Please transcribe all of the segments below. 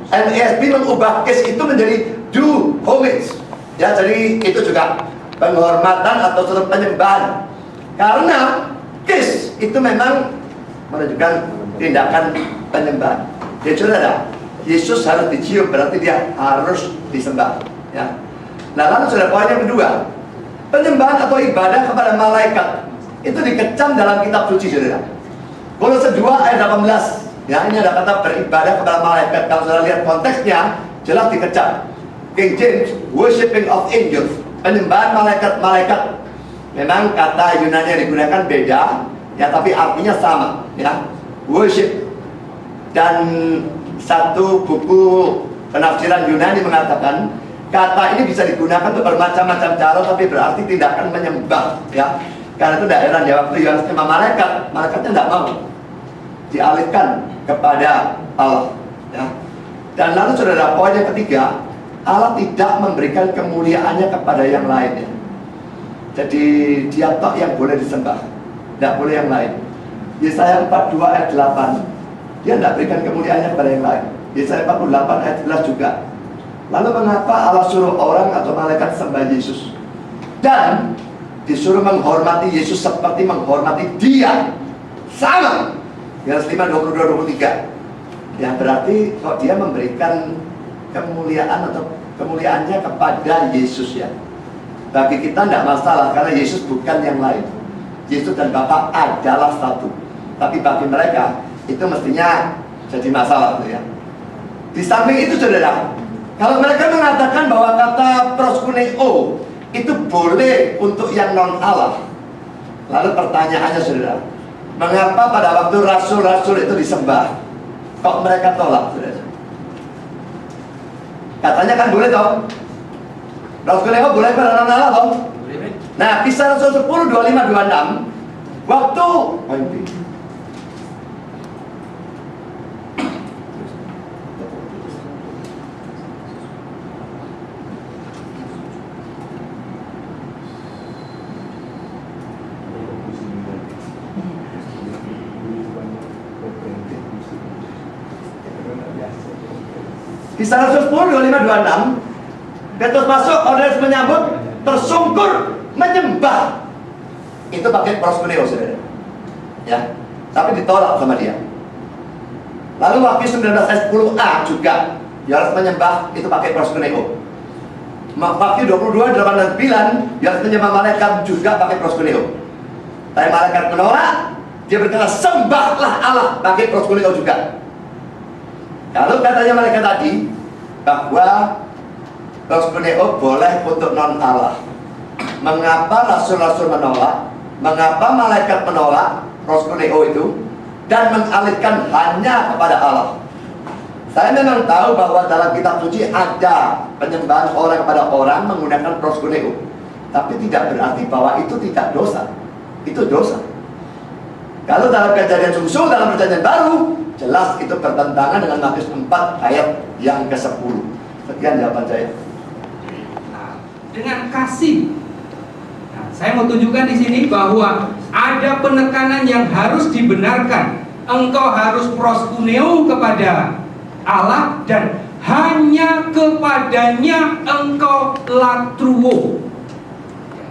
NASB mengubah kiss itu menjadi do homage. Ya, jadi itu juga penghormatan atau suatu penyembahan. Karena kiss itu memang menunjukkan tindakan penyembahan. Jadi saudara, Yesus harus dicium, berarti dia harus disembah. Ya. Nah, lalu saudara, poin yang kedua, penyembahan atau ibadah kepada malaikat itu dikecam dalam kitab suci, saudara. Kolose 2 ayat 18. Ya, ini ada kata beribadah kepada malaikat. Kalau saudara lihat konteksnya, jelas dikecam. King James, worshiping of angels, penyembahan malaikat-malaikat. Memang kata Yunani yang digunakan beda, ya, tapi artinya sama, ya. Worship. Dan satu buku penafsiran Yunani mengatakan kata ini bisa digunakan untuk bermacam-macam cara, tapi berarti tindakan menyembah, ya. Karena itu tidak heran ya, waktu Yohanes menyembah malaikat, malaikatnya tidak mau, dialihkan kepada Allah, ya. Dan lalu saudara, poin yang ketiga, Allah tidak memberikan kemuliaannya kepada yang lainnya. Jadi dia tok yang boleh disembah, tidak boleh yang lain. Yesaya 42 ayat 8, dia tidak berikan kemuliaannya kepada yang lain. Yesaya 48 ayat 11 juga. Lalu mengapa Allah suruh orang atau malaikat sembah Yesus dan disuruh menghormati Yesus seperti menghormati dia? Sama. Yohanes 5, 22, 23. Ya, berarti kok dia memberikan kemuliaan atau kemuliaannya kepada Yesus, ya. Bagi kita tidak masalah, karena Yesus bukan yang lain. Yesus dan Bapa adalah satu. Tapi bagi mereka itu mestinya jadi masalah, ya. Di samping itu saudara, kalau mereka mengatakan bahwa kata proskuneo itu boleh untuk yang non Allah, lalu pertanyaannya saudara, mengapa pada waktu rasul-rasul itu disembah, kok mereka tolak, saudara? Katanya kan boleh toh, proskuneo boleh pada non Allah toh. Nah, Kisah Rasul 10, 25, 26, waktu Kisah Rasul 10, 25, 26, Petrus masuk, Cornelius menyambut, tersungkur, menyembah. Itu pakai proskuneo, saudara. Ya, tapi ditolak sama dia. Lalu Wahyu 19 ayat 10a juga, Yohanes menyembah, itu pakai proskuneo. Wahyu 22, 8 dan 9, Yohanes menyembah malaikat juga pakai proskuneo. Tapi malaikat menolak, dia berkata, sembahlah Allah, pakai proskuneo juga. Kalau katanya malaikat tadi bahwa proskuneo boleh untuk non Allah, mengapa rasul-rasul menolak? Mengapa malaikat menolak proskuneo itu dan mengalihkan hanya kepada Allah? Saya memang tahu bahwa dalam kitab suci ada penyembahan orang kepada orang menggunakan proskuneo, tapi tidak berarti bahwa itu tidak dosa. Itu dosa. Kalau dalam Kejadian susu, dalam Perjanjian Baru, jelas itu bertentangan dengan Matius 4 ayat yang ke-10. Sekian jawaban saya. Nah, dengan kasih, nah, saya mau tunjukkan di sini bahwa ada penekanan yang harus dibenarkan. Engkau harus proskuneo kepada Allah dan hanya kepadanya engkau latruo.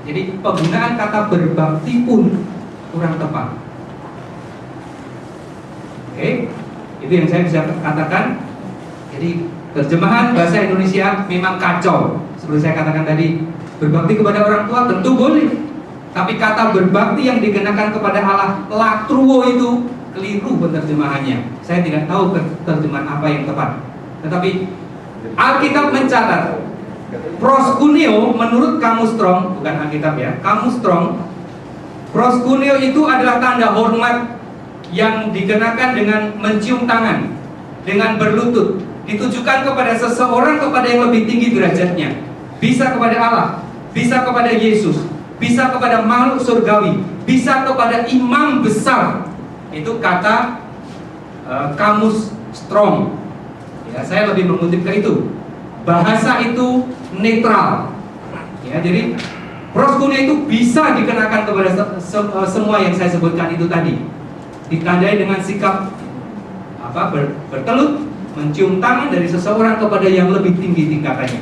Jadi penggunaan kata berbakti pun kurang tepat. Oke, itu yang saya bisa katakan. Jadi terjemahan bahasa Indonesia memang kacau. Seperti saya katakan tadi, berbakti kepada orang tua tentu boleh, tapi kata berbakti yang dikenakan kepada Allah, latruo, itu keliru penerjemahannya. Saya tidak tahu terjemahan apa yang tepat. Tetapi Alkitab mencatat proskuneo menurut Kamus Strong, bukan Alkitab ya, Kamus Strong, proskuneo itu adalah tanda hormat yang dikenakan dengan mencium tangan, dengan berlutut, ditujukan kepada seseorang, kepada yang lebih tinggi derajatnya. Bisa kepada Allah, bisa kepada Yesus, bisa kepada makhluk surgawi, bisa kepada imam besar. Itu kata Kamus Strong. Ya, saya lebih mengutip ke itu. Bahasa itu netral. Ya, jadi proskuneo itu bisa dikenakan kepada semua yang saya sebutkan itu tadi. Ditandai dengan sikap bertelut, mencium tangan dari seseorang kepada yang lebih tinggi tingkatannya.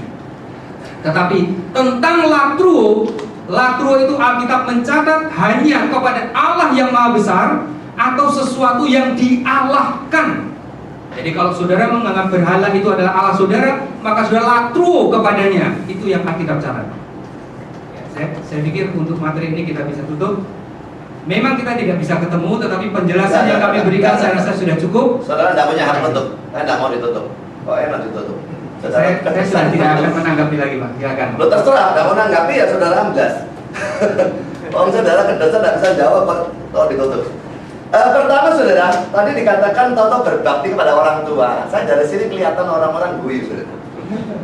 Tetapi tentang latruo itu Alkitab mencatat hanya kepada Allah yang Maha Besar atau sesuatu yang dialahkan. Jadi kalau saudara menganggap berhala itu adalah Allah saudara, maka saudara latruo kepadanya. Itu yang Alkitab catat. Ya, saya pikir untuk materi ini kita bisa tutup. Memang kita tidak bisa ketemu, tetapi penjelasan yang kami berikan saya rasa sudah cukup. Saudara tidak punya hak tutup, saya tidak mau ditutup. Oh enak ditutup. Saya sudah tidak akan menanggapi lagi, Pak. Silakan. Lo terserah, tidak mau menanggapi ya saudara amblas. Om saudara kedosa tidak bisa jawab kalau ditutup. Pertama saudara, tadi dikatakan Toto berbakti kepada orang tua. Saya dari sini kelihatan orang-orang guyu saudara.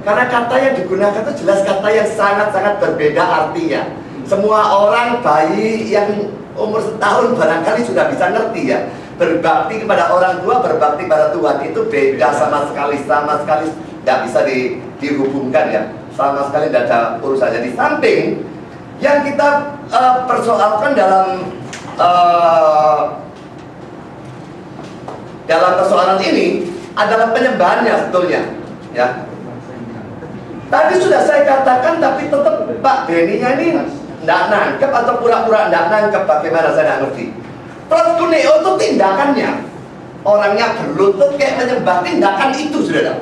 Karena kata yang digunakan itu jelas kata yang sangat-sangat berbeda artinya. Semua orang bayi yang umur setahun barangkali sudah bisa ngerti ya. Berbakti kepada orang tua, berbakti pada Tuhan itu beda sama sekali tidak bisa dihubungkan ya. Sama sekali tidak ada urusannya. Di samping yang kita persoalkan dalam persoalan ini adalah penyembahannya sebetulnya ya. Tadi sudah saya katakan, tapi tetap Pak Beninya ini tidak nangkep atau pura-pura tidak nangkep. Bagaimana saya tidak ngerti. Proskuneo itu tindakannya. Orangnya berlutut kayak menyembah, tindakan itu saudara.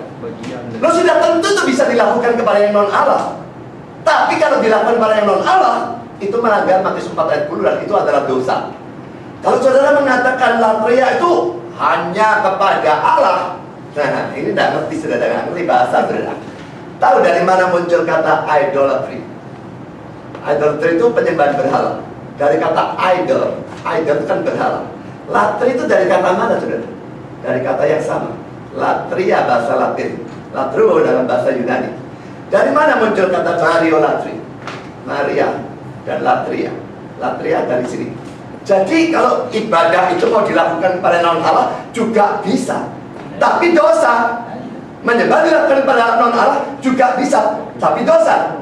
Lo sudah tentu itu bisa dilakukan kepada yang non Allah. Tapi kalau dilakukan kepada yang non Allah, itu melanggar Matius 4 ayat 10 dan itu adalah dosa. Kalau saudara mengatakan latria itu hanya kepada Allah, nah ini tidak ngerti saudara, tidak ngerti bahasa saudara. Tahu dari mana muncul kata idolatry? Idolatry itu penyembahan berhala. Dari kata idol, idol itu kan berhala. Latri itu dari kata mana saudara? Dari kata yang sama. Latria bahasa Latin, latruo dalam bahasa Yunani. Dari mana muncul kata Mariolatry? Maria dan latria. Latria dari sini. Jadi kalau ibadah itu mau dilakukan kepada non Allah juga bisa. Tapi dosa. Menyembah dilakukan kepada non Allah juga bisa, tapi dosa.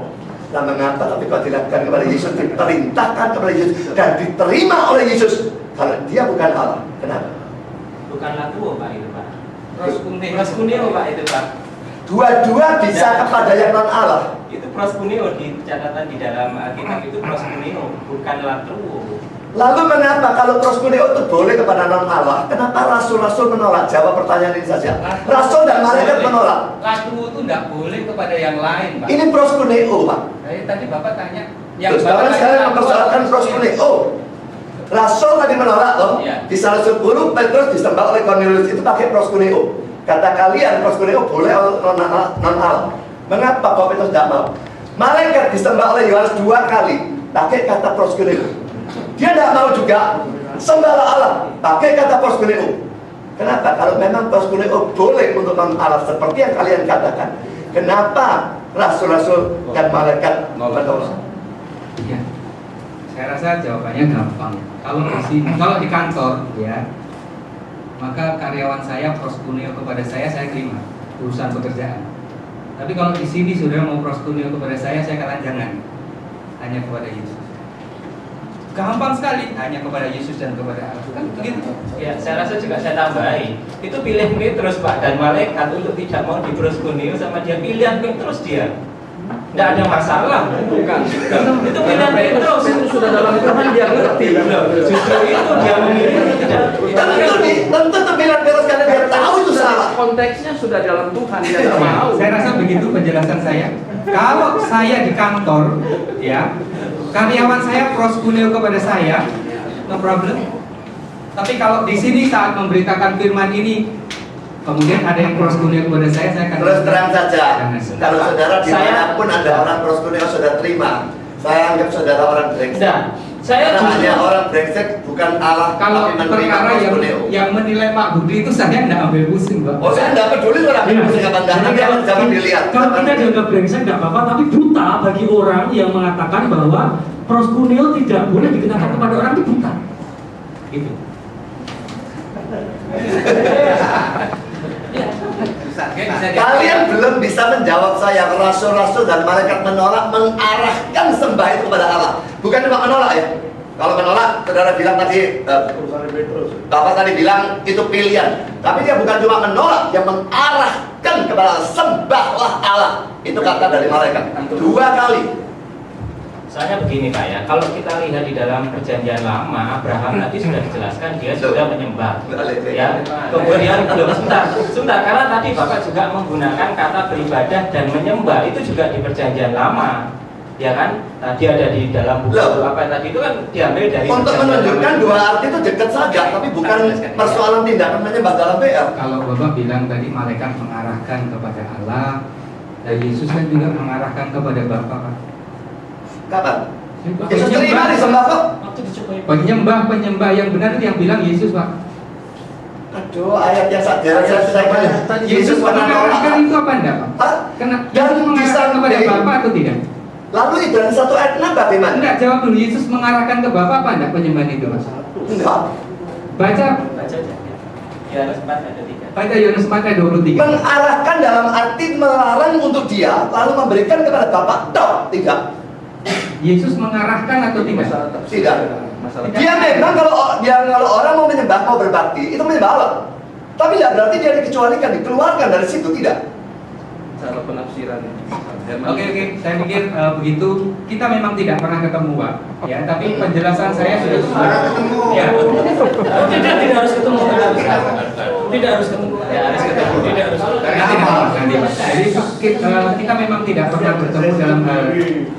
Nah mengapa tapi kalau dilakukan kepada Yesus, diperintahkan kepada Yesus dan diterima oleh Yesus karena dia bukan Allah? Kenapa? Bukan latruo Pak itu Pak. Proskuneo Pak itu Pak. Dua-dua bisa kepada yang non Allah. Itu proskuneo di catatan di dalam Alkitab itu proskuneo, bukan latruo. Lalu mengapa kalau proskuneo itu boleh kepada non Allah? Kenapa rasul-rasul menolak? Jawab pertanyaan ini saja. Rasul dan malaikat menolak. Latruo itu tidak boleh kepada yang lain, Pak. Ini proskuneo, Pak. Tadi Bapak tanya Terus sekarang mempersoalkan proskuneo. Rasul tadi menolak loh. Ya. Di salah 10 Petrus disembah oleh Cornelius itu pakai proskuneo. Kata kalian proskuneo boleh non Allah. Mengapa kok Petrus tidak mau? Malaikat disembah oleh Yohanes 2 kali pakai kata proskuneo. Dia tidak mau juga sembahlah Allah pakai kata proskuneo. Kenapa? Kalau memang proskuneo boleh untuk non Allah seperti yang kalian katakan, kenapa rasul-rasul dan malaikat menolak? Ya, saya rasa jawabannya gampang. Kalau di sini, kalau di kantor, ya, maka karyawan saya proskuneo kepada saya terima urusan pekerjaan. Tapi kalau di sini saudara mau proskuneo kepada saya katakan jangan, hanya kepada Yesus. Gampang sekali, hanya kepada Yesus dan kepada Allah. Kan begitu. Ya, saya rasa juga saya tambahin. Itu pilih Petrus Pak dan malaikat untuk tidak mau diproskuneo sama dia, pilihan Petrus dia. Tidak ada masalah, bukan? Itu pilihan Petrus. Itu sudah dalam Tuhan dia ngerti. Justru itu dia memilih tidak. Tentu pilihan Petrus karena dia tahu itu salah. Konteksnya sudah dalam Tuhan dia tidak mau. Saya rasa begitu penjelasan saya. Kalau saya di kantor, ya, karyawan saya proskuneo kepada saya, no problem. Tapi kalau di sini saat memberitakan firman ini, kemudian ada yang proskuneo kepada saya akan Terus terang saja, jangan. kalau saudara dimanapun ada orang proskuneo sudah terima, saya anggap saudara orang brengsek. Nah, saya Karena hanya justru orang brengsek bukan Allah, Kalau tapi menerima perkara proskuneo. yang menilai Pak Budi itu saya tidak ambil pusing, Pak. Oh saya tidak peduli orang brengsek kapan datang, jangan dilihat. Kalau kita dianggap brengsek tidak apa-apa, tapi buta bagi orang yang mengatakan bahwa proskuneo tidak boleh dikenakan kepada orang itu buta. Itu. Kalian belum bisa menjawab saya. Rasul-rasul dan malaikat menolak mengarahkan sembah itu kepada Allah. Bukan cuma menolak ya. Kalau menolak, saudara bilang tadi, Bapak tadi bilang itu pilihan. Tapi dia bukan cuma menolak, dia mengarahkan kepada sembahlah Allah. Itu kata dari malaikat. 2 kali. Soalnya begini Pak ya, kalau kita lihat di dalam perjanjian lama, Abraham tadi sudah dijelaskan dia sudah menyembah. Ya, kemudian belum sebentar, karena tadi Bapak juga menggunakan kata beribadah dan menyembah itu juga di perjanjian lama. Ya kan, tadi ada di dalam buku apa tadi itu kan diambil dari Untuk menunjukkan 2 arti itu dekat saja, tapi bukan persoalan tindakan menyembah dalam PL. Kalau Bapak bilang tadi malaikat mengarahkan kepada Allah, dan Yesus kan juga mengarahkan kepada Bapa, Pak. Kapan? Yesus terima disembah kok. Penyembah yang benar itu yang bilang Yesus, Pak. Aduh, ayat yang saya Yesus mengarahkan itu apa enggak, Pak? Hah? Karena Yesus mengarahkan kepada Bapa atau tidak? Lalu dalam 1 ayat 6 bagaimana? Enggak, jawab dulu. Yesus mengarahkan ke Bapa apa enggak penyembahan itu, Mas? Enggak. baca aja. Yohanes 4 ayat 3. Baca Yohanes 4 ayat 23. Mengarahkan dalam arti melarang untuk dia, lalu memberikan kepada Bapa. Tidak. Yesus mengarahkan atau tidak? Tidak. Dia memang kalau orang mau menyembah, mau berbakti, itu menyembah Allah. Tapi tidak berarti dia dikecualikan, dikeluarkan dari situ, tidak. Salah penafsiran. Oke, saya pikir begitu. Kita memang tidak pernah ketemu, Pak. Ya, tapi penjelasan saya sudah ketemu. Ya. Tidak harus ketemu. Tidak harus ketemu. Ya, harus ketemu. Tidak harus. Nanti, Pak. Jadi kita memang tidak pernah bertemu dalam hal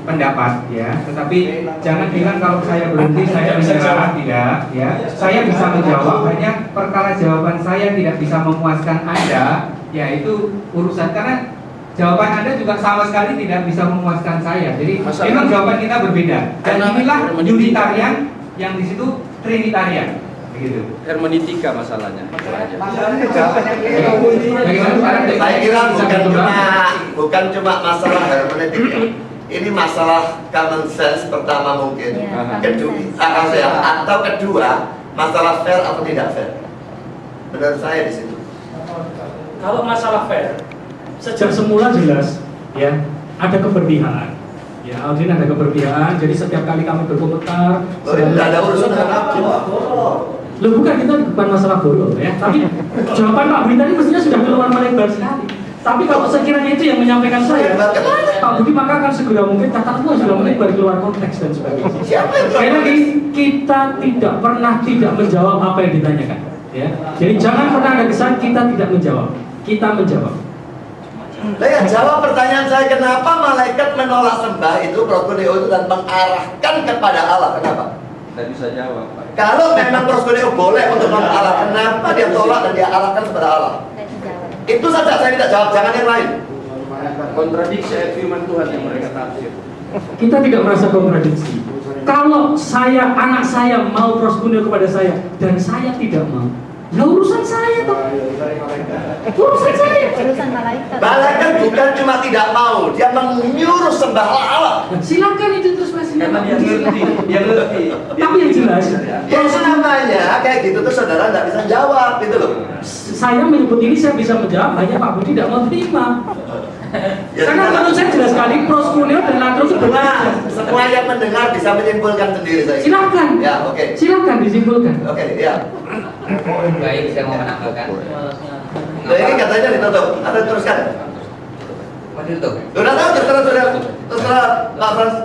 pendapat, ya. Tetapi jangan bilang kalau saya berhenti saya menyerah, tidak. Ya, saya bisa menjawab. Hanya perkara jawaban saya tidak bisa memuaskan Anda, yaitu urusan karena jawaban Anda juga sama sekali tidak bisa memuaskan saya. Jadi memang jawaban kita berbeda. Dan inilah Unitarian yang di situ Trinitarian. Begitu. Hermeneutika masalahnya. Bagaimana sekarang? Saya kira bukan cuma masalah hermeneutika. Ini masalah common sense pertama mungkin. Atau kedua, masalah fair atau tidak fair. Menurut saya di situ. Kalau masalah fair, sejak semula jelas, ya, ada keberpihakan. Ya, Aldrin ada keberpihakan. Jadi setiap kali kami berkomentar, Tidak ada urusan dengan apa. Loh bukan, kita bukan masalah bolong ya. Tapi jawaban Pak Budi tadi mestinya sudah keluar melebar sekali. Tapi kalau sekiranya itu yang menyampaikan saya, Pak Budi maka akan segera mungkin kata-kata sudah melebar keluar konteks dan sebagainya. Sekali lagi, kita tidak pernah tidak menjawab apa yang ditanyakan. Ya, jadi jangan pernah ada kesan kita tidak menjawab. Kita menjawab. Lihat, jawab pertanyaan saya, kenapa malaikat menolak sembah itu proskuneo itu dan mengarahkan kepada Allah? Kenapa? Tidak bisa jawab, Pak. Kalau memang proskuneo boleh untuk mengarah, kenapa dia tolak dan dia arahkan kepada Allah? Itu saja saya tidak jawab, jangan yang lain. Kontradiksi ayat firman Tuhan yang mereka tafsir. Kita tidak merasa kontradiksi. Kalau anak saya mau proskuneo kepada saya dan saya tidak mau, ya urusan saya toh. Urusan saya. Urusan malaikat. Malaikat bukan cuma tidak mau, dia menyuruh sembah Allah. Silakan itu terus masih. Karena dia ngerti. Tapi yang jelas, Ya itu namanya kayak gitu tuh saudara nggak bisa jawab gitu loh. saya menyebut ini saya bisa menjawab, hanya Pak Budi tidak mau terima. Ya, Karena menurut saya jelas sekali proskuneo dan latros itu berbeda. semua yang mendengar bisa menyimpulkan sendiri saya. Silakan. Ya, oke. Silakan disimpulkan. Oke, ya. Baik, saya mau menambahkan. Nah, ini katanya ditutup. Ada teruskan. Mau ditutup? Sudah tahu terserah Pak Frans.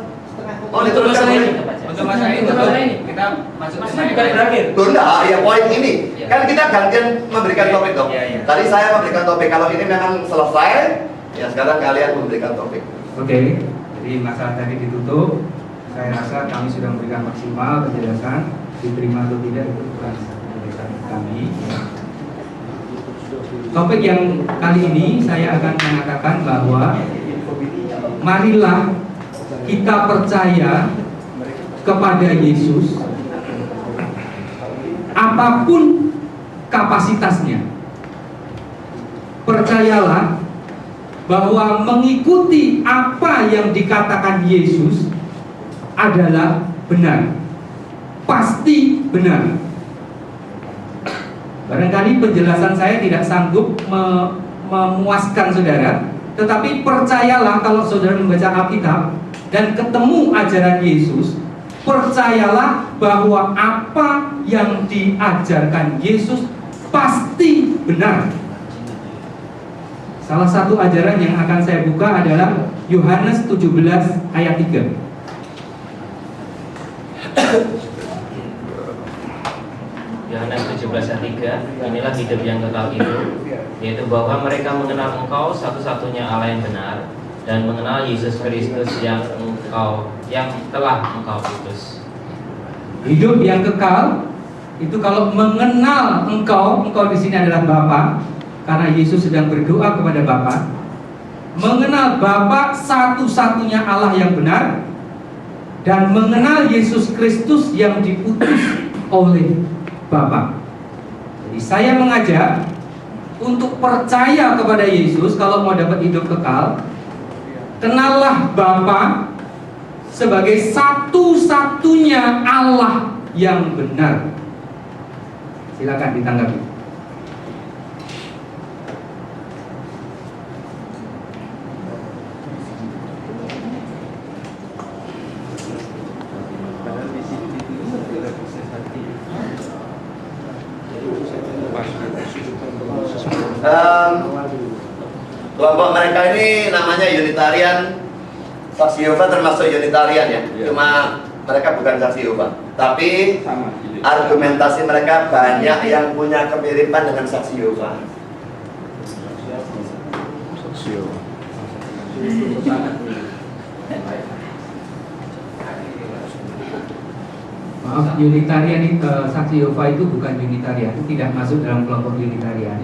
Oh, diteruskan ini. Untuk masalah ini, kita masuk ke Masih bukan berakhir. Loh, enggak, ya poin ini. Ya. Kan kita gantian memberikan topik dong. Ya, ya. Tadi saya memberikan topik. Kalau ini memang selesai, ya sekarang kalian memberikan topik. Oke, jadi masalah tadi ditutup. Saya rasa kami sudah memberikan maksimal penjelasan, diterima atau tidak itu bukan urusan kami. Topik yang kali ini saya akan mengatakan bahwa marilah kita percaya kepada Yesus apapun kapasitasnya. Percayalah bahwa mengikuti apa yang dikatakan Yesus adalah benar, pasti benar. Barangkali penjelasan saya tidak sanggup memuaskan saudara, tetapi percayalah kalau saudara membaca Alkitab dan ketemu ajaran Yesus, percayalah bahwa apa yang diajarkan Yesus pasti benar. Salah satu ajaran yang akan saya buka adalah Yohanes 17 ayat 3. Yohanes 17 ayat 3, inilah hidup yang kekal itu, yaitu bahwa mereka mengenal Engkau satu-satunya Allah yang benar, dan mengenal Yesus Kristus yang telah Engkau utus. Hidup yang kekal itu kalau mengenal Engkau di sini adalah Bapa, karena Yesus sedang berdoa kepada Bapa. Mengenal Bapa satu-satunya Allah yang benar, dan mengenal Yesus Kristus yang diutus oleh Bapa. Jadi saya mengajak untuk percaya kepada Yesus kalau mau dapat hidup kekal. Kenallah Bapa sebagai satu-satunya Allah yang benar. Silakan ditanggapi. Kelompok mereka ini namanya Unitarian. Saksi Yehova termasuk Unitarian ya. Cuma mereka bukan saksi Yehova, tapi argumentasi mereka banyak yang punya kemiripan dengan saksi Yehova. Maaf, Unitarian itu saksi Yehova itu bukan Unitarian, tidak masuk dalam kelompok Unitarian.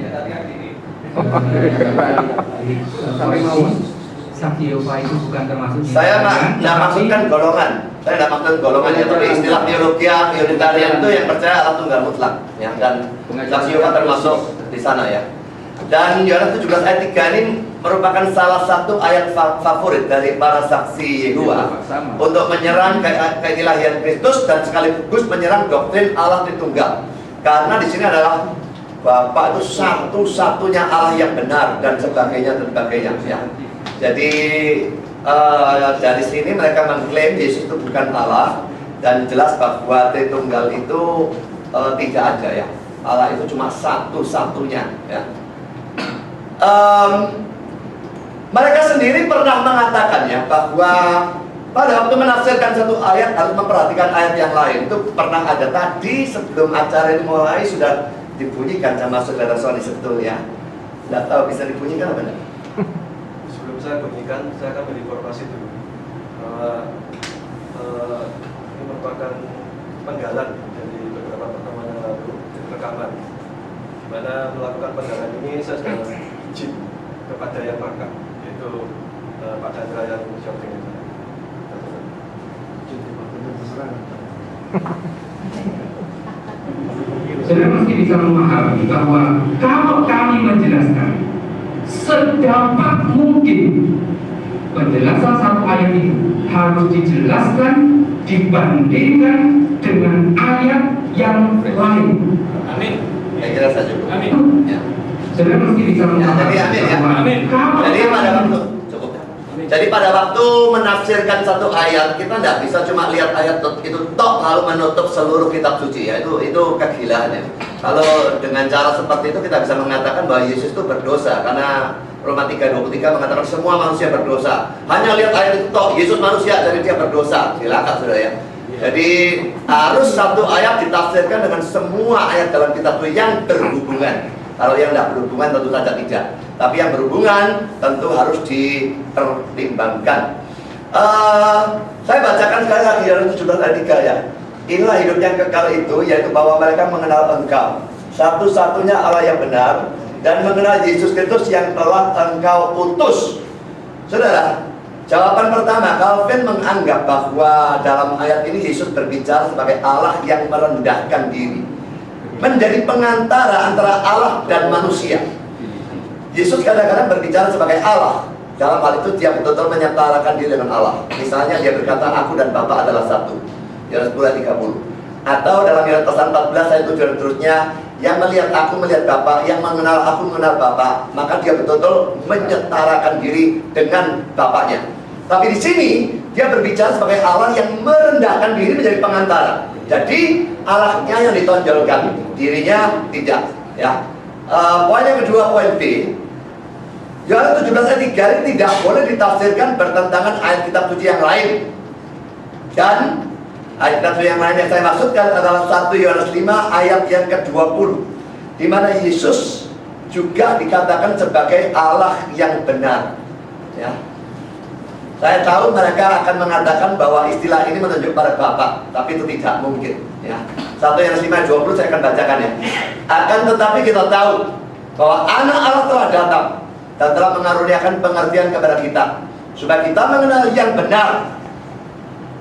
Saksi Yehova itu bukan termasuk Saya nggak maksudkan golongan, ya, tapi istilah teologi Unitarian itu yang percaya Allah tunggal mutlak, ya, dan saksi Yehova termasuk di sana ya. Dan Yohanes 17 ayat 3 ini merupakan salah satu ayat favorit dari para saksi Yehova untuk menyerang keilahian Kristus dan sekaligus menyerang doktrin Allah Tritunggal. Karena di sini adalah Bapa itu satu-satunya Allah yang benar dan sebagainya ya. Jadi dari sini mereka mengklaim Yesus itu bukan Allah, dan jelas bahwa Tritunggal itu tidak ada ya. Allah itu cuma satu-satunya ya. Mereka sendiri pernah mengatakan ya bahwa pada waktu menafsirkan satu ayat harus memperhatikan ayat yang lain. Itu pernah ada tadi sebelum acara ini mulai sudah dibunyikan sama saudara Sony Setul ya. Tidak tahu bisa dibunyikan apa enggak? Sebelum saya bunyikan, saya akan berinformasi dulu bahwa ini merupakan penggalan dari beberapa pertemuan yang lalu, rekaman. Di mana melakukan penggalan ini saya sudah izin kepada yang makan, yaitu Pak Chandra yang shopping itu. Saudara mesti bisa memahami bahwa kalau kami menjelaskan sedapat mungkin penjelasan satu ayat itu harus dijelaskan dibandingkan dengan ayat yang lain. Amin. Yang jelas saja. Amin. Ya. Saudara mesti bisa memahami Jadi amin ya. bahwa Amin. kalau Jadi kami- pada waktu cukup. Jadi pada waktu menafsirkan satu ayat, kita tidak bisa cuma lihat ayat itu tok lalu menutup seluruh kitab suci ya. Itu kegilaan ya. Kalau dengan cara seperti itu kita bisa mengatakan bahwa Yesus itu berdosa, karena Roma 3:23 mengatakan semua manusia berdosa. Hanya lihat ayat itu tok, Yesus manusia jadi dia berdosa. Silakan saudara ya. Jadi harus satu ayat ditafsirkan dengan semua ayat dalam kitab suci yang berhubungan. Kalau yang tidak berhubungan tentu saja tidak. Tapi yang berhubungan tentu harus dipertimbangkan. Saya bacakan sekali lagi Yohanes 17 ayat 3 ya. Inilah hidup yang kekal itu, yaitu bahwa mereka mengenal Engkau satu-satunya Allah yang benar, dan mengenal Yesus Kristus yang telah Engkau utus. Saudara, jawaban pertama, Calvin menganggap bahwa dalam ayat ini Yesus berbicara sebagai Allah yang merendahkan diri, menjadi pengantara antara Allah dan manusia. Yesus kadang-kadang berbicara sebagai Allah. Dalam hal itu dia betul-betul menyetarakan diri dengan Allah. Misalnya dia berkata, aku dan Bapa adalah satu. Yohanes 10:30. Atau dalam Yohanes 14 ayat 7 dan seterusnya, yang melihat aku melihat Bapa, yang mengenal aku mengenal Bapa. Maka dia betul-betul menyetarakan diri dengan Bapaknya. Tapi di sini dia berbicara sebagai Allah yang merendahkan diri menjadi pengantara. Jadi Allahnya yang ditonjolkan, dirinya tidak. Ya. Poin yang kedua, poin B. Yohanes 17 ayat 3 ini tidak boleh ditafsirkan bertentangan ayat kitab suci yang lain. Dan ayat kitab suci yang lain yang saya maksudkan adalah 1 Yohanes 5 ayat yang ke-20, di mana Yesus juga dikatakan sebagai Allah yang benar. Ya. Saya tahu mereka akan mengatakan bahwa istilah ini menunjuk pada Bapa, tapi itu tidak mungkin. Ya. 1 Yohanes 5 ayat 20 saya akan bacakan ya. Akan tetapi kita tahu bahwa Anak Allah telah datang dan telah mengaruniakan pengertian kepada kita, supaya kita mengenal yang benar.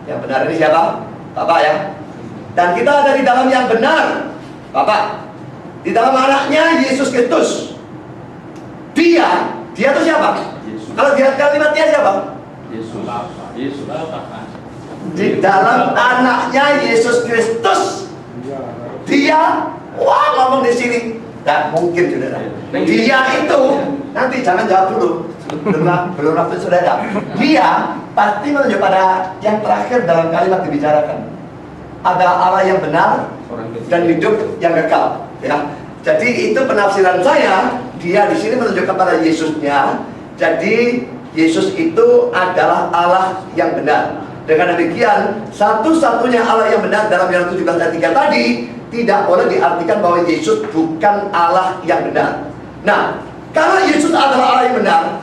Yang benar ini siapa? Bapak ya. Dan kita ada di dalam yang benar, Bapak. Di dalam anaknya Yesus Kristus. Dia itu siapa? Yesus. Kalau dia kalimat dia siapa? Yesus. Yesus. Di dalam anaknya Yesus Kristus. Dia, wah ngomong di sini. Tidak mungkin saudara. Dia itu, nanti jangan jawab dulu. Belum waktu saudara. Dia pasti menunjuk pada yang terakhir dalam kalimat dibicarakan. Ada Allah yang benar dan hidup yang kekal. Ya. Jadi itu penafsiran saya. Dia di sini menunjukkan pada Yesusnya. Jadi Yesus itu adalah Allah yang benar. Dengan demikian, satu-satunya Allah yang benar dalam Yohanes 17 ayat 3 tadi tidak boleh diartikan bahwa Yesus bukan Allah yang benar. Nah, kalau Yesus adalah Allah yang benar,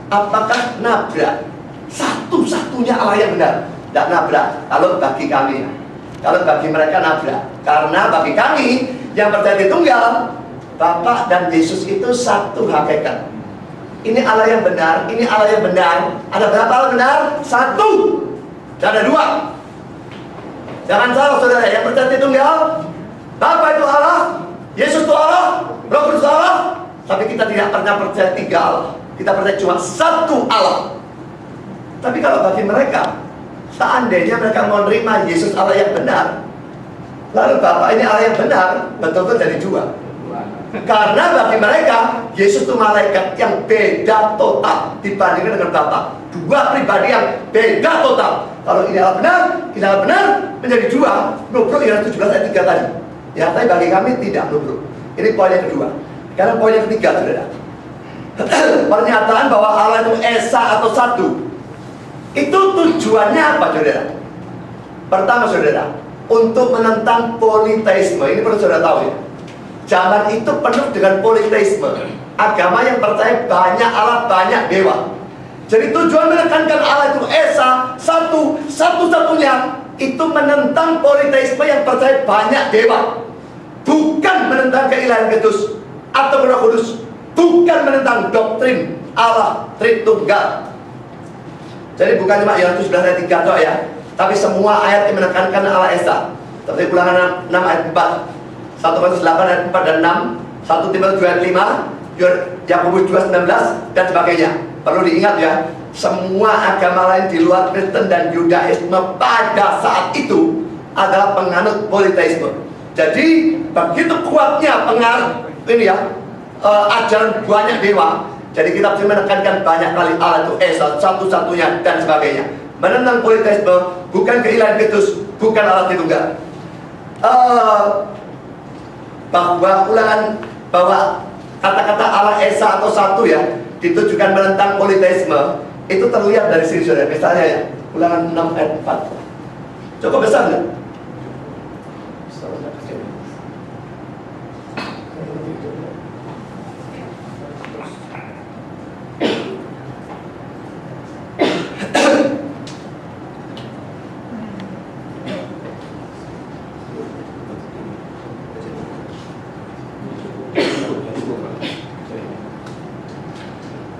apakah nabrak satu-satunya Allah yang benar? Tidak nabrak. Kalau bagi kami, kalau bagi mereka nabrak. Karena bagi kami yang percaya di Tunggal, Bapa dan Yesus itu satu hakikat. Ini Allah yang benar, ini Allah yang benar. Ada berapa Allah benar? Satu. Tidak ada dua. Jangan salah saudara, yang percaya di Tunggal, Bapa itu Allah, Yesus itu Allah, Roh Kudus Allah. Tapi kita tidak pernah percaya tiga Allah. Kita percaya cuma satu Allah. Tapi kalau bagi mereka, seandainya mereka mau menerima Yesus Allah yang benar, lalu Bapa ini Allah yang benar, betul-betul jadi dua. Karena bagi mereka Yesus itu malaikat yang beda total dibandingkan dengan Bapa. Dua pribadi yang beda total. Kalau ini Allah benar, ini Allah benar, menjadi dua. Nubruk yang 17 ayat 3 tadi. Ya, tapi bagi kami tidak nubruk. Ini poin yang kedua. Sekarang poin yang ketiga, saudara. Pernyataan bahwa Allah itu esa atau satu. Itu tujuannya apa, saudara? Pertama, saudara, untuk menentang politeisme. Ini perlu saudara tahu ya. Zaman itu penuh dengan politeisme. Agama yang percaya banyak Allah, banyak dewa. Jadi tujuan menekankan Allah itu esa, satu, satu-satunya. Itu menentang politeisme yang percaya banyak dewa. Bukan menentang keilahian Kristus atau Roh Kudus. Bukan menentang doktrin Allah Tritunggal. Jadi bukan cuma Yohanes 17 ayat 3 doa ya, tapi semua ayat yang menekankan Allah esa. Seperti Ulangan 6 ayat 4, 1 Korintus 8 ayat 4 dan 6, 1 Timotius 2 ayat 5, Yakobus 2:19 dan sebagainya. Perlu diingat ya, semua agama lain di luar Kristen dan Yudaisme pada saat itu adalah penganut politeisme. Jadi begitu kuatnya pengaruh ini ya, ajaran banyak dewa. Jadi kita harus menekankan banyak kali Allah itu esa, satu-satunya dan sebagainya. Menentang politeisme, bukan keilahian Kristus, bukan Allah Tritunggal. Bahwa kata-kata Allah esa atau satu ya ditujukan menentang politeisme itu terlihat dari sini saudara. Misalnya ya, Ulangan 6 ayat 4. Cukup besar nggak?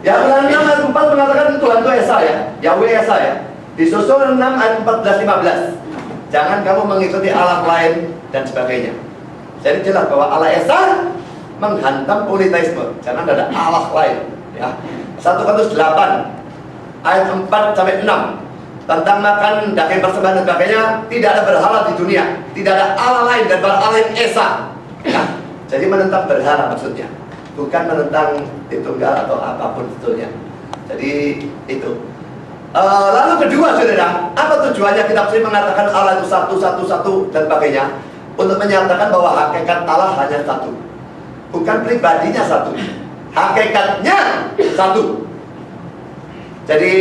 Ya, Ulangan 6 ayat 4 mengatakan Tuhan itu esa ya, Yahweh esa ya. Disusul 6 ayat 14-15. Jangan kamu mengikuti Allah lain dan sebagainya. Jadi jelas bahwa Allah esa menghantam politeisme. Jangan ada Allah lain ya. 1 Korintus 8 ayat 4-6 tentang makan daging persembahan dan sebagainya. Tidak ada berhala di dunia, tidak ada Allah lain dan Allah yang esa ya. Jadi menentang berhala maksudnya, bukan menentang Tritunggal atau apapun sebetulnya. Jadi itu. Lalu kedua, saudara, apa tujuannya kitab suci mengatakan Allah itu satu, satu, satu, dan sebagainya? Untuk menyatakan bahwa hakikat Allah hanya satu, bukan pribadinya satu, hakikatnya satu. Jadi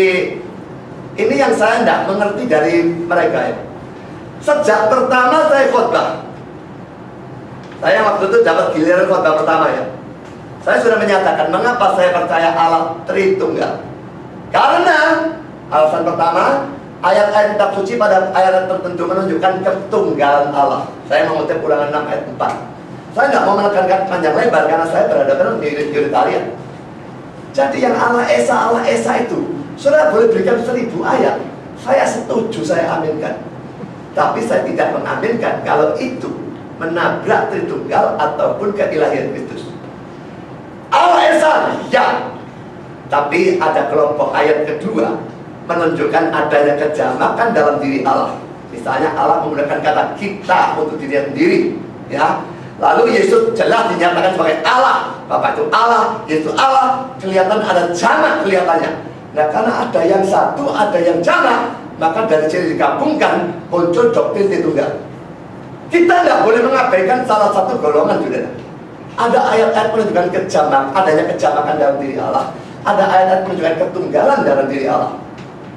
ini yang saya tidak mengerti dari mereka ya. Sejak pertama saya khotbah, saya waktu itu dapat giliran khotbah pertama ya, saya sudah menyatakan mengapa saya percaya Allah Tritunggal. Karena alasan pertama, ayat-ayat kitab suci pada ayat tertentu menunjukkan ketunggalan Allah. Saya mengutip Ulangan 6 ayat 4. Saya nggak mau menekankan panjang lebar karena saya berhadapan dengan unitarian. Jadi yang Allah Esa itu, saudara boleh berikan 1000 ayat, saya setuju, saya aminkan. Tapi saya tidak mengaminkan kalau itu menabrak Tritunggal ataupun keilahian Kristus. Allah Esa, ya. Tapi ada kelompok ayat kedua menunjukkan adanya kejamakan dalam diri Allah. Misalnya Allah menggunakan kata kita untuk dirinya sendiri, ya. Lalu Yesus jelas dinyatakan sebagai Allah. Bapa itu Allah, Yesus Allah, kelihatan ada jamak kelihatannya. Nah, karena ada yang satu, ada yang jamak, maka dari sini digabungkan muncul doktrin Tritunggal. Kita tidak boleh mengabaikan salah satu golongan, saudara. Ada ayat-ayat menunjukkan adanya kejamakan dalam diri Allah. Ada ayat-ayat menunjukkan ketunggalan dalam diri Allah.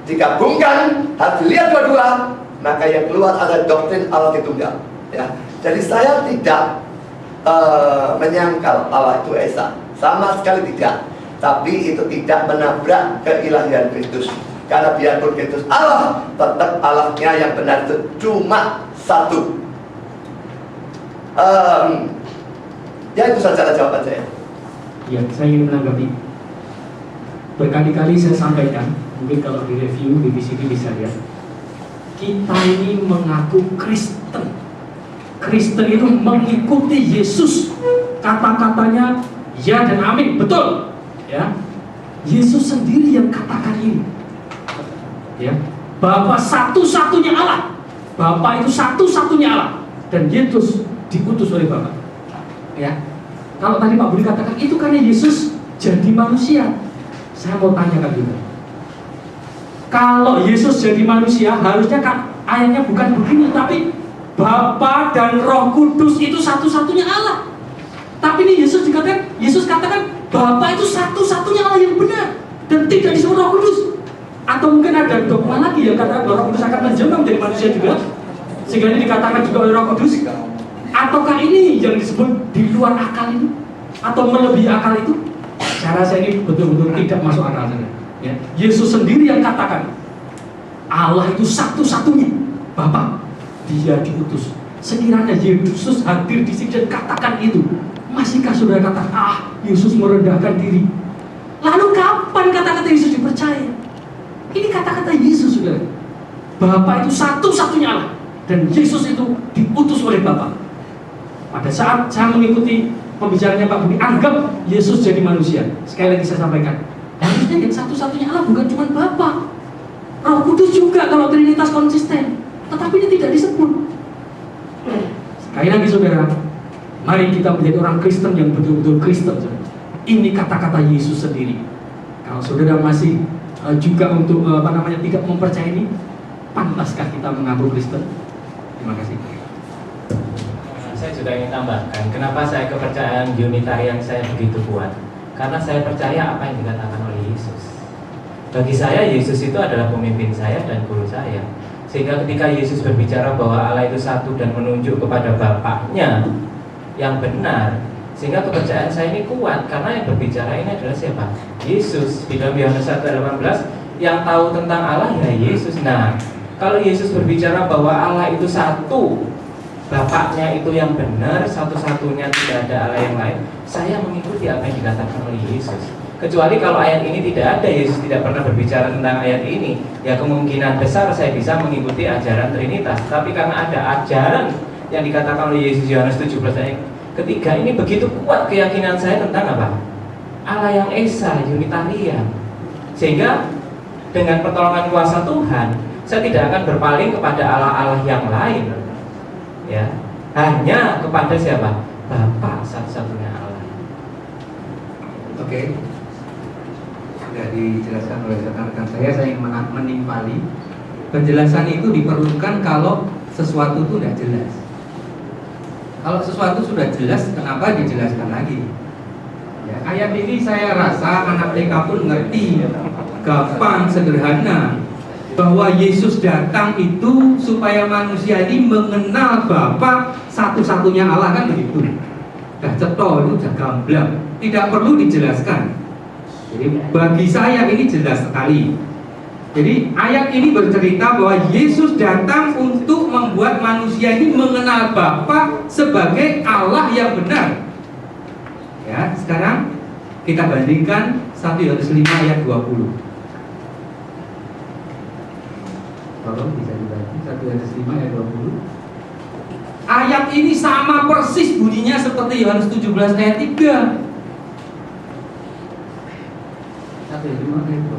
Digabungkan, harus dilihat dua-dua, maka yang keluar ada doktrin Allah Tritunggal. Ya. Jadi saya tidak menyangkal Allah itu Esa, sama sekali tidak. Tapi itu tidak menabrak keilahian Kristus. Karena biarpun Kristus Allah, tetap Allahnya yang benar itu cuma satu. Ya itu saja jawaban saya. Ya, saya ingin menanggapi. Berkali-kali saya sampaikan, mungkin kalau di review di sini bisa lihat, kita ini mengaku Kristen. Kristen itu mengikuti Yesus. Kata-katanya ya dan amin, betul. Ya, Yesus sendiri yang katakan ini. Ya, Bapa satu-satunya Allah. Bapa itu satu-satunya Allah. Dan Yesus diutus oleh Bapa. Ya, kalau tadi Pak Budi katakan itu karena Yesus jadi manusia. Saya mau tanyakan juga. Kalau Yesus jadi manusia, harusnya kan ayatnya bukan begini, tapi Bapa dan Roh Kudus itu satu-satunya Allah. Tapi ini Yesus katakan Bapa itu satu-satunya Allah yang benar dan tidak disebut Roh Kudus. Atau mungkin ada dogma lagi yang katakan Roh Kudus akan menjelma menjadi manusia juga, sehingga ini dikatakan juga oleh Roh Kudus. Ataukah ini yang disebut di luar akal itu atau melebihi akal itu? Cara saya ini betul-betul tidak masuk akal saja. Ya. Yesus sendiri yang katakan Allah itu satu-satunya Bapa, Dia diutus. Sekiranya Yesus hadir di sini dan katakan itu, masihkah saudara katakan Yesus merendahkan diri? Lalu kapan kata-kata Yesus dipercaya? Ini kata-kata Yesus, saudara. Bapa itu satu-satunya Allah dan Yesus itu diutus oleh Bapa. Pada saat saya mengikuti pembicaranya Pak Budi, anggap Yesus jadi manusia. Sekali lagi saya sampaikan, harusnya yang satu-satunya Allah bukan cuma Bapa, Roh Kudus juga kalau Trinitas konsisten. Tetapi ini tidak disebut. Sekali lagi saudara, mari kita menjadi orang Kristen yang betul-betul Kristen. Ini kata-kata Yesus sendiri. Kalau saudara masih juga untuk tidak mempercayai ini, pantaskah kita mengaku Kristen? Terima kasih. Saya juga ingin tambahkan, kenapa saya kepercayaan Unitarian saya begitu kuat? Karena saya percaya apa yang dikatakan oleh Yesus. Bagi saya, Yesus itu adalah pemimpin saya dan guru saya. Sehingga ketika Yesus berbicara bahwa Allah itu satu dan menunjuk kepada Bapaknya yang benar, sehingga kepercayaan saya ini kuat. Karena yang berbicara ini adalah siapa? Yesus. Di dalam Yohanes 1:18, yang tahu tentang Allah ya Yesus. Nah, kalau Yesus berbicara bahwa Allah itu satu, Bapaknya itu yang benar, satu-satunya, tidak ada Allah yang lain, saya mengikuti apa yang dikatakan oleh Yesus. Kecuali kalau ayat ini tidak ada, Yesus tidak pernah berbicara tentang ayat ini, ya kemungkinan besar saya bisa mengikuti ajaran Trinitas. Tapi karena ada ajaran yang dikatakan oleh Yesus, Yohanes 17 ayat ketiga ini begitu kuat keyakinan saya tentang apa? Allah yang Esa, Unitarian. Sehingga dengan pertolongan kuasa Tuhan, saya tidak akan berpaling kepada Allah-Allah yang lain. Ya, hanya kepada siapa? Bapa satu-satunya Allah. Oke. sudah dijelaskan oleh rekan-rekan saya ingin menimpali. Penjelasan itu diperlukan kalau sesuatu itu tidak jelas. Kalau sesuatu sudah jelas, kenapa dijelaskan lagi? Ya, ayat ini saya rasa anak TK pun ngerti, gampang, sederhana, bahwa Yesus datang itu supaya manusia ini mengenal Bapa satu-satunya Allah, kan begitu. Dah ceto itu udah gamblang, tidak perlu dijelaskan. Jadi bagi saya ini jelas sekali. Jadi ayat ini bercerita bahwa Yesus datang untuk membuat manusia ini mengenal Bapa sebagai Allah yang benar. Ya, sekarang kita bandingkan 1 Yohanes 5 ayat 20. Tolong bisa dibantu 1 Yohanes 5 ayat 20. Ayat ini sama persis bunyinya seperti Yohanes 17 ayat 3. 1 Yohanes 5 ayat 20.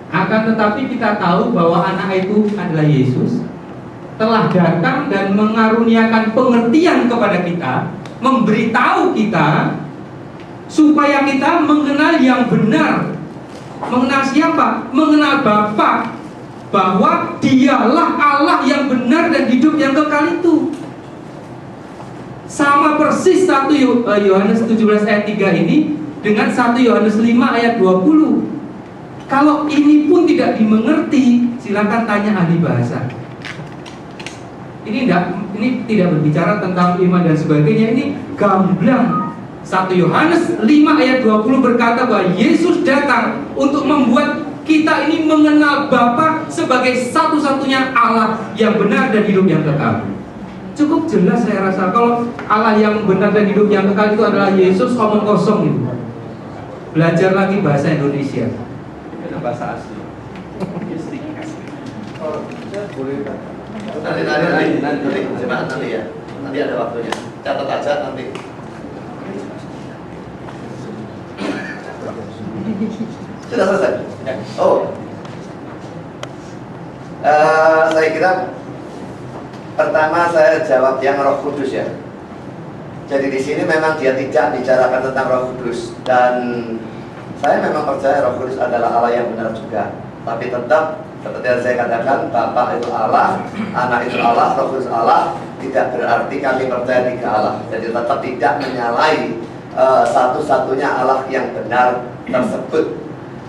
Akan tetapi kita tahu bahwa anak itu adalah Yesus, telah datang dan mengaruniakan pengertian kepada kita, memberitahu kita supaya kita mengenal yang benar. Mengenal siapa? Mengenal Bapa, bahwa dialah Allah yang benar dan hidup yang kekal itu. Sama persis 1 Yohanes 17 ayat 3 ini dengan 1 Yohanes 5 ayat 20. Kalau ini pun tidak dimengerti, silakan tanya ahli bahasa. Ini tidak berbicara tentang iman dan sebagainya. Ini gamblang. 1 Yohanes 5 ayat 20 berkata bahwa Yesus datang untuk membuat kita ini mengenal Bapa sebagai satu-satunya Allah yang benar dan hidup yang kekal. Cukup jelas saya rasa. Kalau Allah yang benar dan hidup yang kekal itu adalah Yesus, omong kosong itu. Belajar lagi bahasa Indonesia. Bahasa asli. Nanti ya. Nanti ada waktunya. Catat aja nanti. Sudah selesai? Oh. Saya kira pertama saya jawab yang Roh Kudus ya. Jadi di sini memang dia tidak bicarakan tentang Roh Kudus, dan saya memang percaya Roh Kudus adalah Allah yang benar juga. Tapi tetap seperti yang saya katakan, Bapa itu Allah, Anak itu Allah, Roh Kudus Allah. Tidak berarti kami percaya 3 Allah. Jadi tetap tidak menyalahi satu-satunya Allah yang benar tersebut.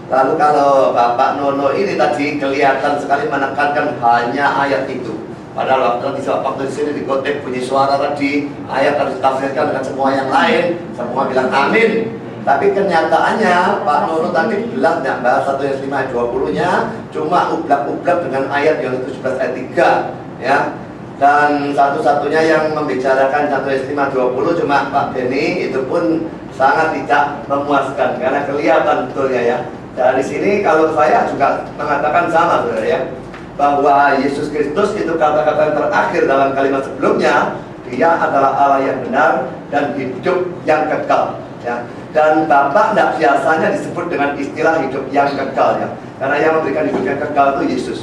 Lalu kalau Bapak Nono ini tadi kelihatan sekali menekankan hanya ayat itu. Padahal waktu di sini dikutip bunyi suara tadi, ayat harus ditafsirkan dengan semua yang lain. Semua bilang amin. Tapi kenyataannya Pak Nono tadi bilang nggak bahas 1 Yohanes 5 ayat 20-nya, cuma ublak-ublak dengan ayat Yohanes 17 ayat 3 ya. Dan satu-satunya yang membicarakan 1 Yohanes 5 20 cuma Pak Beni, itu pun sangat tidak memuaskan karena kelihatan betulnya ya. Dari sini kalau saya juga mengatakan sama saudara ya, bahwa Yesus Kristus itu kata-kata yang terakhir dalam kalimat sebelumnya, dia adalah Allah yang benar dan hidup yang kekal ya. Dan Bapa tidak biasanya disebut dengan istilah hidup yang kekal ya, karena yang memberikan hidup yang kekal itu Yesus.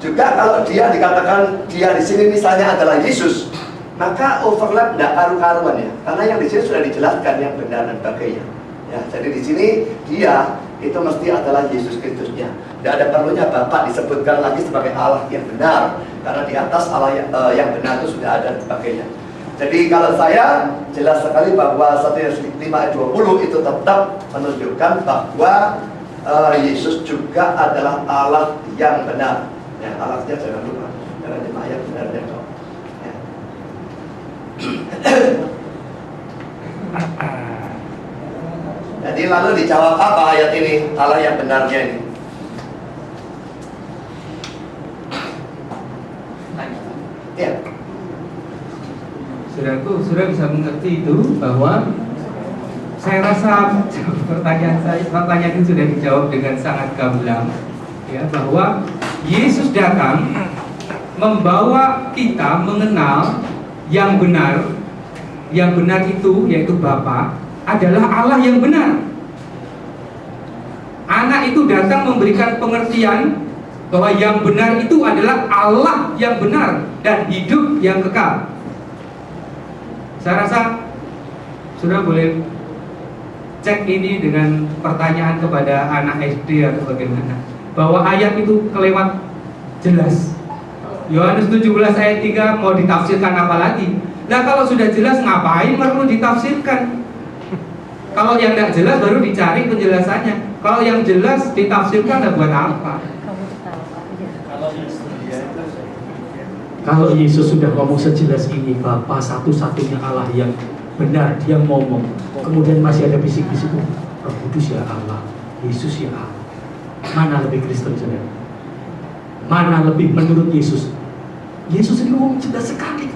Juga kalau dia dikatakan dia di sini misalnya adalah Yesus, maka overlap tidak karu-karuan ya, karena yang di sini sudah dijelaskan yang benar dan sebagainya ya. Jadi di sini dia itu mesti adalah Yesus Kristusnya. Tidak ada perlunya Bapa disebutkan lagi sebagai Allah yang benar, karena di atas Allah yang benar itu sudah ada dan sebagainya. Jadi kalau saya jelas sekali bahwa 1 Yohanes 5 ayat 20 itu tetap menunjukkan bahwa Yesus juga adalah Allah yang benar. Ya, Allahnya jangan lupa, jangan cuma ayat benarnya kok. Ya. Jadi lalu dijawab apa ayat ini, Allah yang benarnya ini? Ya. Saudaraku, saudara bisa mengerti itu bahwa saya rasa pertanyaan itu sudah dijawab dengan sangat gamblang ya, bahwa Yesus datang membawa kita mengenal yang benar. Yang benar itu yaitu Bapa adalah Allah yang benar. Anak itu datang memberikan pengertian bahwa yang benar itu adalah Allah yang benar dan hidup yang kekal. Saya rasa saudara boleh cek ini dengan pertanyaan kepada anak SD atau bagaimana, bahwa ayat itu kelewat jelas. Yohanes 17 ayat 3 mau ditafsirkan apa lagi? Nah kalau sudah jelas ngapain perlu ditafsirkan? Kalau yang tidak jelas baru dicari penjelasannya. Kalau yang jelas ditafsirkan buat apa? Kalau Yesus sudah ngomong sejelas ini, Bapa satu-satunya Allah yang benar, dia ngomong. Kemudian masih ada bisik-bisik, Roh Kudus ya Allah, Yesus ya Allah. Mana lebih Kristen saudara? Mana lebih menurut Yesus? Yesus ini ngomong jelas sekali.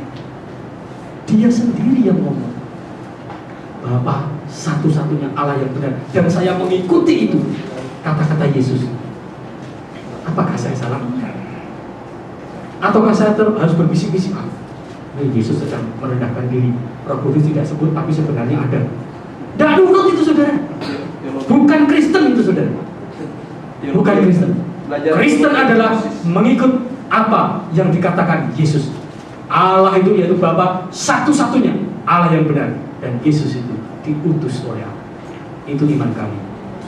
Dia sendiri yang ngomong. Bapa satu-satunya Allah yang benar, dan saya mengikuti itu, kata-kata Yesus. Apakah saya salah? Ataukah saya harus berbisik-bisik? Yesus sedang merendahkan diri. Roh Kudus tidak sebut, tapi sebenarnya ada. Tidak nurut itu saudara. Bukan Kristen itu saudara. Bukan Kristen. Kristen adalah mengikut apa yang dikatakan Yesus. Allah itu yaitu Bapa satu-satunya Allah yang benar, dan Yesus itu diutus oleh Allah. Itu iman kami.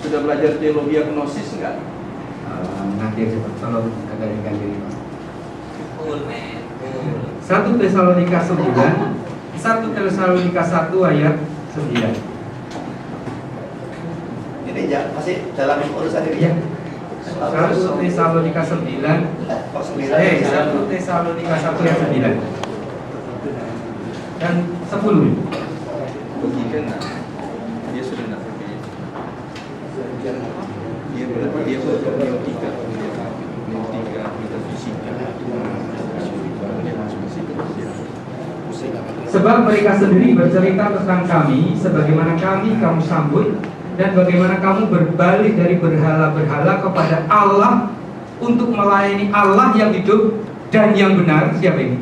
Sudah belajar teologi agnosis enggak? Nanti aja Pak, tolong kendalikan diri Pak. 1 Tesalonika 9, 1 Tesalonika 1 ayat 9. Ini ya masih dalam urusan ini ya. 1 Tesalonika 9. 1 Tesalonika 1 ayat 9. Dan 10. Logika enggak? Dia sudah enggak pakai. Dia logika, metafisika. Sebab mereka sendiri bercerita tentang kami, sebagaimana kami kamu sambut, dan bagaimana kamu berbalik dari berhala-berhala kepada Allah untuk melayani Allah yang hidup dan yang benar. Siapa ini?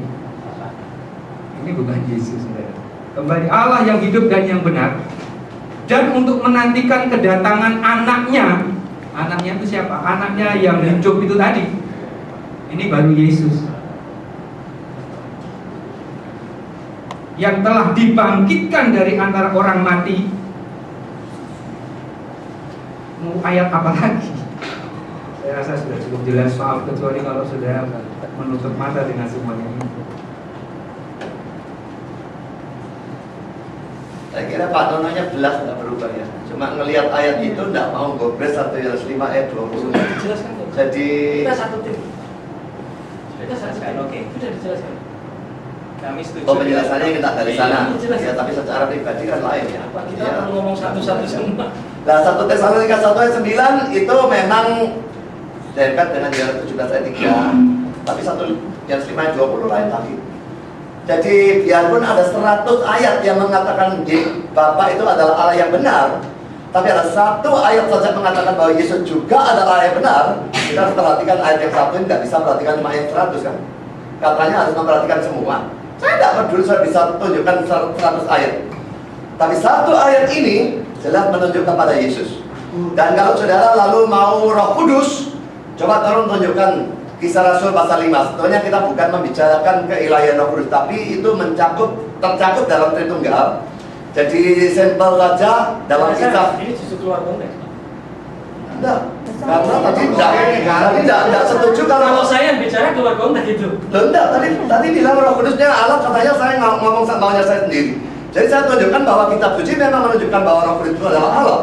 Ini bukan Yesus, saudara. Kembali Allah yang hidup dan yang benar, dan untuk menantikan kedatangan anaknya. Anaknya itu siapa? Anaknya yang hidup itu tadi. Ini baru Yesus, yang telah dibangkitkan dari antara orang mati. Mau ayat apa lagi? Saya rasa sudah cukup jelas, maaf, kecuali kalau sudah menutup mata dengan semuanya ini. Saya kira Pak Nononya belas nggak berubah ya. Cuma ngelihat ayat itu nggak mau gobres 1 Yohanes 5 ayat 20. Dijelaskan kok. Jadi Kita satu tim. Sudah dijelaskan, oke. Sudah dijelaskan. Kami setuju. penjelasannya minta dari sana. Jelas. Ya, tapi secara pribadi kan lain ya. Apa kita Ya. akan ngomong satu-satu semua? Nah, 1 Tesalonika 1 ayat 9 itu memang dekat dengan Yohanes 17 ayat 3. Tapi 1 Yohanes 5 ayat 20 lain lagi. Jadi biarpun ada 100 ayat yang mengatakan Bapa itu adalah Allah yang benar, tapi ada 1 ayat saja mengatakan bahwa Yesus juga adalah Allah yang benar. Kita harus perhatikan ayat yang satu ini, tidak bisa perhatikan cuma ayat 100 kan. Katanya harus memperhatikan semua. Saya tidak peduli saya bisa tunjukkan 100 ayat, tapi 1 ayat ini jelas menunjukkan pada Yesus. Dan kalau saudara lalu mau Roh Kudus, coba tolong tunjukkan Kisah Rasul pasal 5. Sebetulnya kita bukan membicarakan keilahian Roh Kudus, tapi itu tercakup dalam Tritunggal. Jadi sampel saja dalam kisah. Ini justru keluar konteks. Enggak. Karena tadi tidak setuju Kalau kalau saya bicara keluar konteks itu. enggak, tadi bilang Roh Kudusnya Allah, katanya saya ngomong maunya saya sendiri. Jadi saya tunjukkan bahwa kitab suci memang menunjukkan bahwa Roh Kudus itu adalah Allah.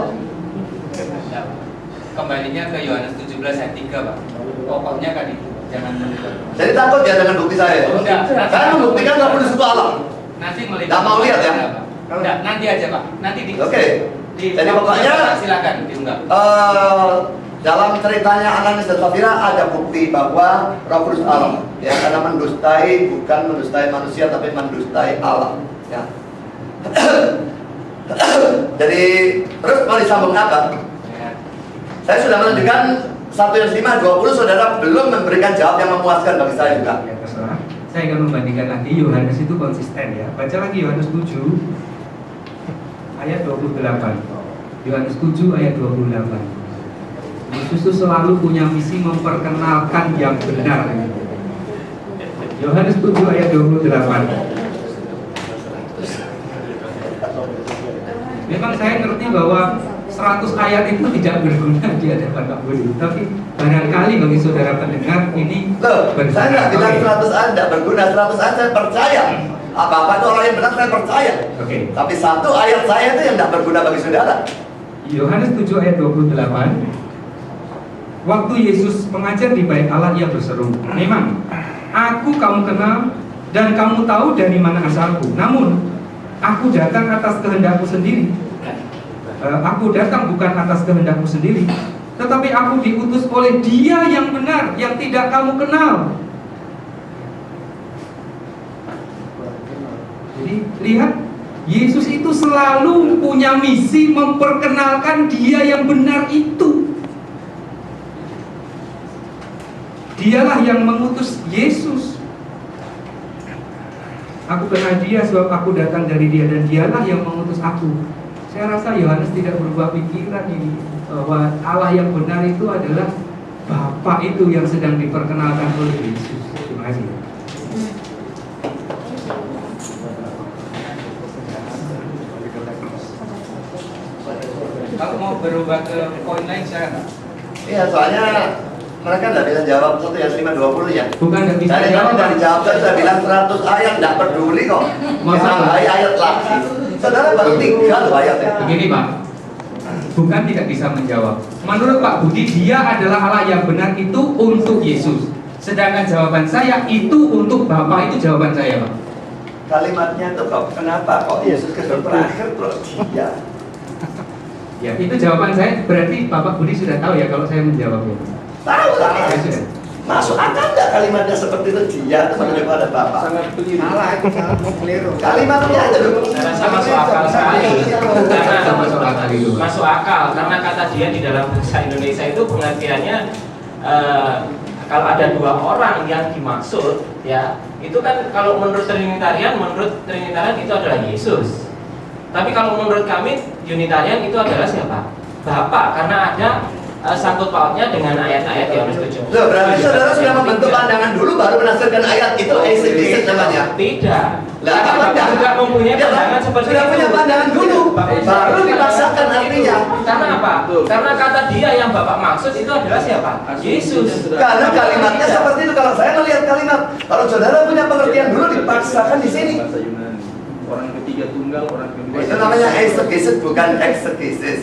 Kembalinya ke Yohanes 17 ayat 3 Pak. Pokoknya kan itu, jangan mendekat. Jadi takut ya dengan bukti saya. Enggak. Saya membuktikan Roh Kudus itu Allah. Nanti melihat. Nggak mau lihat ya? Enggak, nanti aja Pak. Nanti di. Oke. Jadi pokoknya silakan diunggah. dalam ceritanya Ananias dan Safira ada bukti bahwa Roh Kudus Allah, ya, karena bukan mendustai manusia tapi mendustai Allah, ya. Jadi terus mau disambung apa? Saya sudah menunjukkan 1 Yohanes 5 20, saudara belum memberikan jawab yang memuaskan bagi saya juga. Ya, terserah. Saya akan membandingkan lagi. Yohanes itu konsisten ya. Baca lagi Yohanes 7 ayat 28. Yohanes 7 ayat 28. Yesus itu selalu punya misi memperkenalkan yang benar. Yohanes 7 ayat 28. Memang saya ngerti bahwa 100 ayat itu tidak berguna di hadapan Pak Budi. Tapi barangkali bagi saudara pendengar ini Loh, saya nggak bilang Oke. 100 ayat tidak berguna, 100 ayat saya percaya. Apa-apa itu orang yang benar saya percaya. Oke. Tapi satu ayat saya itu yang tidak berguna bagi saudara. Yohanes 7 ayat 28. Waktu Yesus mengajar di bait Allah, ia berseru, "Memang aku kamu kenal dan kamu tahu dari mana asalku. Namun aku datang atas kehendakku sendiri. Aku datang bukan atas kehendakku sendiri, tetapi aku diutus oleh Dia yang benar, yang tidak kamu kenal." Jadi lihat, Yesus itu selalu punya misi memperkenalkan Dia yang benar itu. Dialah yang mengutus Yesus. Aku kenal Dia sebab aku datang dari Dia, dan Dialah yang mengutus aku. Saya rasa Yohanes tidak berubah pikiran ini, bahwa Allah yang benar itu adalah Bapa itu yang sedang diperkenalkan oleh Yesus. Terima kasih. Kalau mau berubah ke poin lain saya nggak? Iya, soalnya mereka nggak bisa jawab 1 Yohanes 5:20 ya. Bukan nggak bisa Saya jawab, dari jawab, saya bilang 100 ayat nggak peduli kok. Masa? Ayat lagi. Saudara baru 3 loh ayatnya. Begini Pak, bukan tidak bisa menjawab. Menurut Pak Budi, Dia adalah Allah yang benar itu untuk Yesus. Sedangkan jawaban saya itu untuk Bapa, itu jawaban saya Pak. Kalimatnya itu kok kenapa kok Yesus Kristus terakhir terus Dia? Ya, itu jawaban saya. Berarti Bapak Budi sudah tahu ya kalau saya menjawabnya. Tahu lah. Ya sudah. Masuk akal nggak kalimatnya seperti itu? Dia itu menuju pada Bapak. Sangat keliru. Kalimatnya itu loh. Saya rasa masuk akal sekali. Kita masuk akal itu, Pak. Masuk akal karena kata Dia di dalam bahasa Indonesia itu pengertiannya kalau ada 2 orang yang dimaksud, ya itu kan kalau menurut Trinitarian itu adalah Yesus. Tapi kalau menurut kami Unitarian itu adalah siapa? Bapa, karena ada sangkut pautnya dengan ayat-ayat Yohanes 7. Loh, berarti saudara sudah membentuk pandangan dulu baru menafsirkan ayat itu exegesis namanya. Tidak. Lah, Tapi apa Bapak juga mempunyai Dia pandangan seperti sudah itu. punya pandangan dulu, baru dipaksakan artinya. Karena apa? Karena kata Dia yang Bapak maksud itu adalah siapa? Yesus. Karena kalimatnya seperti itu. Kalau saya melihat kalimat, kalau saudara punya pengertian dulu dipaksakan di sini. Bahasa Yunani. Orang ketiga tunggal, orang kedua. Itu namanya exegesis bukan exegesis.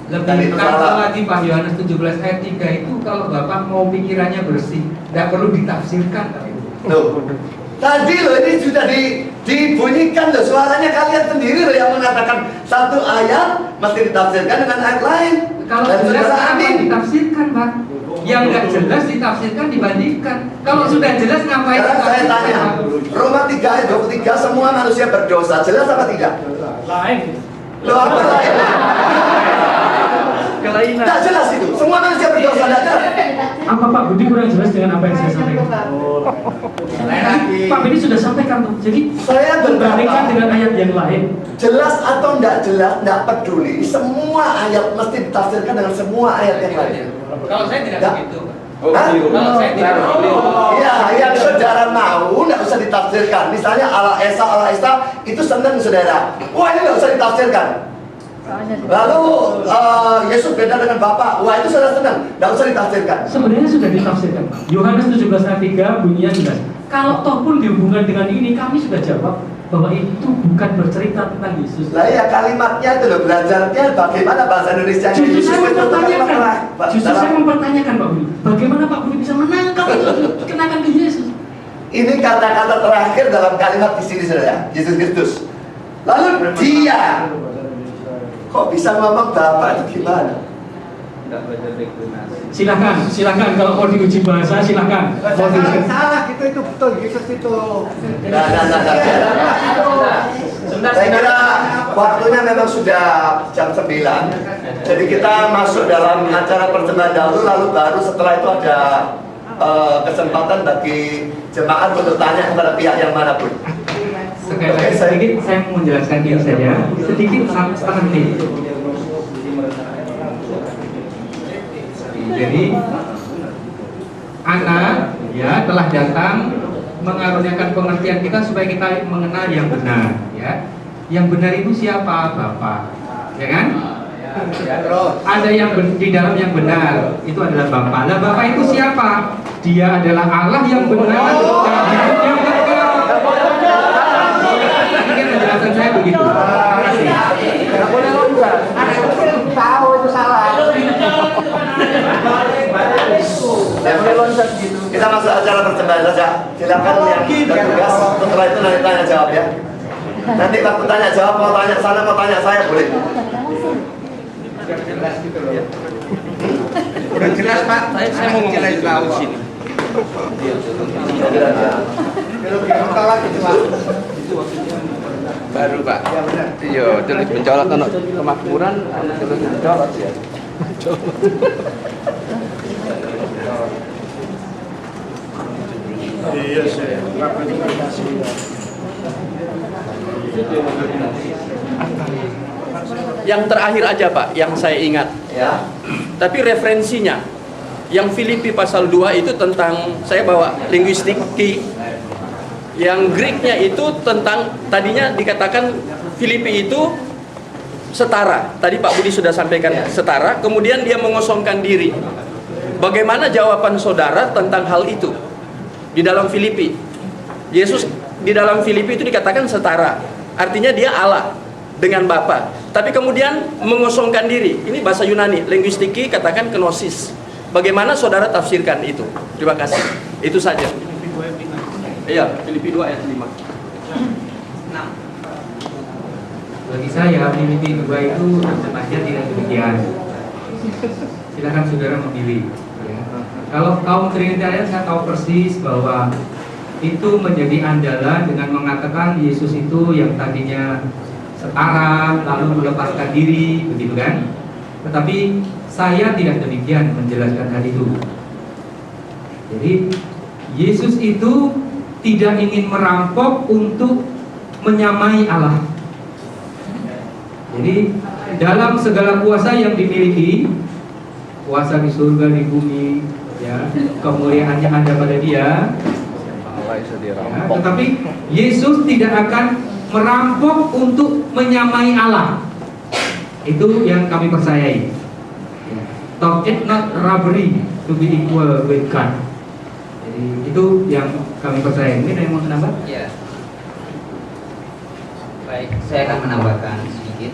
Dan Lebih itu kental salah. lagi Pak, Yohanes 17 ayat 3 itu kalau Bapak mau pikirannya bersih, tidak perlu ditafsirkan. Tuh. Tadi loh ini sudah dibunyikan loh, suaranya kalian sendiri loh yang mengatakan satu ayat mesti ditafsirkan dengan ayat lain. Kalau Dan jelas saudara kenapa amin. ditafsirkan Pak? Yang nggak jelas ditafsirkan dibandingkan. Kalau sudah jelas ngapain Sekarang saya ditafsirkan? tanya, Roma 3 ayat 23 semua manusia berdosa, jelas apa tidak? Lain. Loh apa lain? Kelainan. Tidak jelas itu, semua manusia berdosa, tidak jelas. Apa Pak Budi kurang jelas dengan apa yang saya sampaikan? Pak Budi sudah sampaikan tuh. Jadi Saya berbandingkan berkata, dengan ayat yang lain. jelas atau tidak jelas, tidak peduli. Semua ayat mesti ditafsirkan dengan semua ayat yang lain. Kalau saya tidak Ya. begitu. Pak. Oh, Hah? keliru. Kalau saya tidak begitu. Iya, yang saudara mau nggak usah ditafsirkan. Misalnya Allah Esa itu senang saudara. Wah ini nggak usah ditafsirkan. Lalu Yesus beda dengan Bapa. Wah itu saudara senang, nggak usah ditafsirkan. Sebenarnya sudah ditafsirkan. Yohanes 17 ayat 3 bunyinya jelas. Kalau toh pun dihubungkan dengan ini, kami sudah jawab bahwa itu bukan bercerita tentang Yesus. Lah ya kalimatnya itu loh, belajarnya bagaimana bahasa Indonesia. Justru saya Yesus itu mempertanyakan, kalimat justru saya dalam- mempertanyakan Pak Budi, bagaimana Pak Budi bisa menangkap itu dikenakan ke Yesus? Ini kata-kata terakhir dalam kalimat di sini saudara, Yesus Kristus. Lalu Dia, kok bisa ngomong Bapak itu gimana? Tidak belajar deklinasi. Silakan kalau mau diuji bahasa silakan. Mau diuji. Salah, itu betul, Yesus itu. Nah. Sebentar, Saya kira sebentar. waktunya memang sudah jam 9. Jadi kita masuk dalam acara persembahan dahulu, lalu baru setelah itu ada kesempatan bagi jemaat untuk tanya kepada pihak yang manapun. Sekali lagi sedikit saya mau menjelaskan ini saja, sedikit setengah menit. Jadi anak ya telah datang mengaruniakan pengertian kita supaya kita mengenal yang benar ya. Yang benar itu siapa? Bapa, ya kan? Ya, Ada yang di dalam yang benar, itu adalah Bapa. Nah, Bapa itu siapa? Dia adalah Allah yang benar dan hidup yang kekal. Mungkin penjelasan saya begitu. Terima kasih. Nggak boleh loncat. Tahu itu salah. Nggak boleh loncat gitu. Kita masuk acara persembahan saja. Silakan yang bertugas. Setelah itu nanti tanya jawab ya. Nanti waktu tanya jawab, mau tanya sana, mau tanya saya boleh. Udah jelas Pak. Saya mau ngomong juga di sini. Baru Pak. Iya, tulis mencolok anak kemakmuran, tulis mencolok ya. Iya sih. Yang terakhir aja Pak, yang saya ingat. Ya. Tapi referensinya, yang Filipi pasal 2 itu tentang, saya bawa linguistik key. Yang Greeknya itu tentang, tadinya dikatakan Filipi itu setara. Tadi Pak Budi sudah sampaikan setara, kemudian dia mengosongkan diri. Bagaimana jawaban saudara tentang hal itu? Di dalam Filipi, Yesus di dalam Filipi itu dikatakan setara. Artinya dia Allah dengan Bapa. Tapi kemudian mengosongkan diri. Ini bahasa Yunani, linguistiki katakan kenosis. Bagaimana saudara tafsirkan itu? Terima kasih. Itu saja. Iya, Filipi 2 ayat 5. Bagi saya, Filipi 2 itu terjemahnya tidak demikian. Silakan saudara memilih. Ya. Kalau kaum Trinitarian saya tahu persis bahwa itu menjadi andalan dengan mengatakan Yesus itu yang tadinya setara lalu melepaskan diri, begitu kan? Tetapi saya tidak demikian menjelaskan hal itu. Jadi Yesus itu tidak ingin merampok untuk menyamai Allah. Jadi dalam segala kuasa yang dimiliki, kuasa di surga, di bumi, ya, kemuliaannya ada pada dia. Ya, tetapi Yesus tidak akan merampok untuk menyamai Allah. Itu yang kami percayai. Thou it not robbery to be equal with God. Jadi itu yang kami percaya. Mungkin ada yang mau menambah? Ya. Baik, saya akan menambahkan sedikit.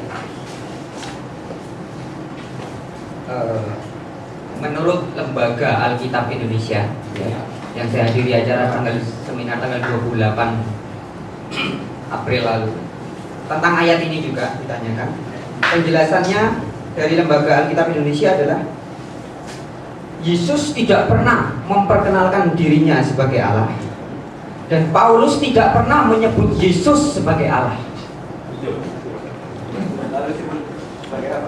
Menurut Lembaga Alkitab Indonesia, ya, yang saya hadiri acara seminar tanggal 28 April lalu, tentang ayat ini juga ditanyakan. Penjelasannya dari Lembaga Alkitab Indonesia adalah Yesus tidak pernah memperkenalkan dirinya sebagai Allah, dan Paulus tidak pernah menyebut Yesus sebagai Allah.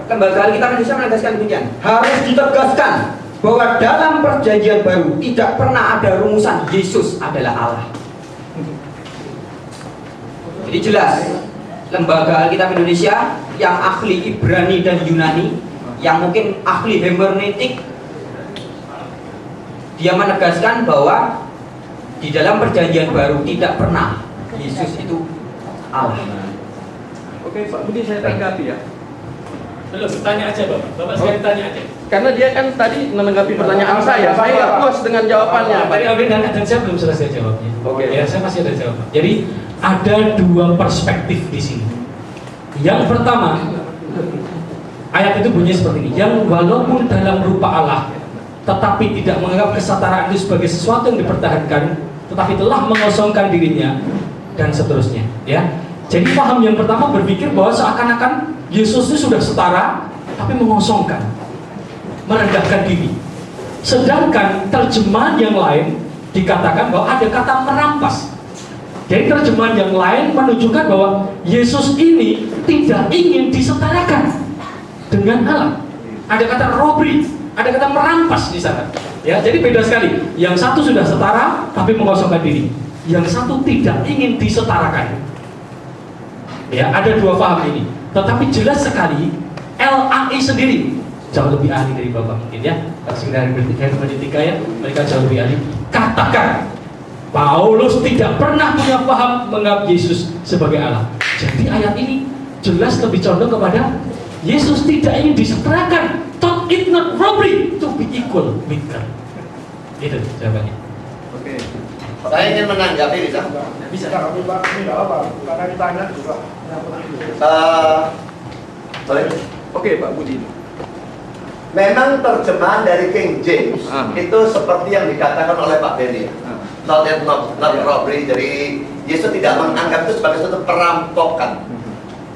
Lembaga Alkitab Indonesia menegaskan demikian. Harus ditegaskan bahwa dalam Perjanjian Baru tidak pernah ada rumusan Yesus adalah Allah. Jadi jelas, Lembaga Alkitab Indonesia yang ahli Ibrani dan Yunani, yang mungkin ahli hermeneutik, dia menegaskan bahwa di dalam Perjanjian Baru tidak pernah Yesus itu Allah. Oke, Pak Budi, saya tanggapi ya. Belum, tanya aja Bapak. Bapak sekali tanya aja. Karena dia kan tadi menanggapi pertanyaan saya nggak puas dengan jawabannya. Tadi Alvin dan saya belum selesai jawabnya. Oke. Ya, saya masih ada jawaban. Jadi ada dua perspektif di sini. Yang pertama, ayat itu bunyi seperti ini. Yang walaupun dalam rupa Allah, tetapi tidak menganggap kesetaraan itu sebagai sesuatu yang dipertahankan, tetapi telah mengosongkan dirinya dan seterusnya. Ya. Jadi paham yang pertama berpikir bahwa seakan-akan Yesus itu sudah setara, tapi mengosongkan, merendahkan diri. Sedangkan terjemahan yang lain dikatakan bahwa ada kata merampas. Jadi terjemahan yang lain menunjukkan bahwa Yesus ini tidak ingin disetarakan dengan Allah. Ada kata robbery, ada kata merampas di sana. Ya, jadi beda sekali. Yang satu sudah setara, tapi mengosongkan diri. Yang satu tidak ingin disetarakan. Ya, ada dua paham ini. Tetapi jelas sekali LAI sendiri jauh lebih ahli dari Bapak mungkin ya. Sekedar hermeneutika ya, mereka jauh lebih ahli. Katakan Paulus tidak pernah punya paham menganggap Yesus sebagai Allah. Jadi ayat ini jelas lebih condong kepada Yesus tidak ingin disetarakan. Thought it not robbery to be equal with God. Itu jawabannya. Oke. Saya ingin menanggapi, bisa? Bisa. Kami Pak, ini nggak apa, karena ditanya juga. Sorry. Oke, Pak Budi. Memang terjemahan dari King James itu seperti yang dikatakan oleh Pak Benny. Not robbery. Jadi Yesus tidak menganggap itu sebagai suatu perampokan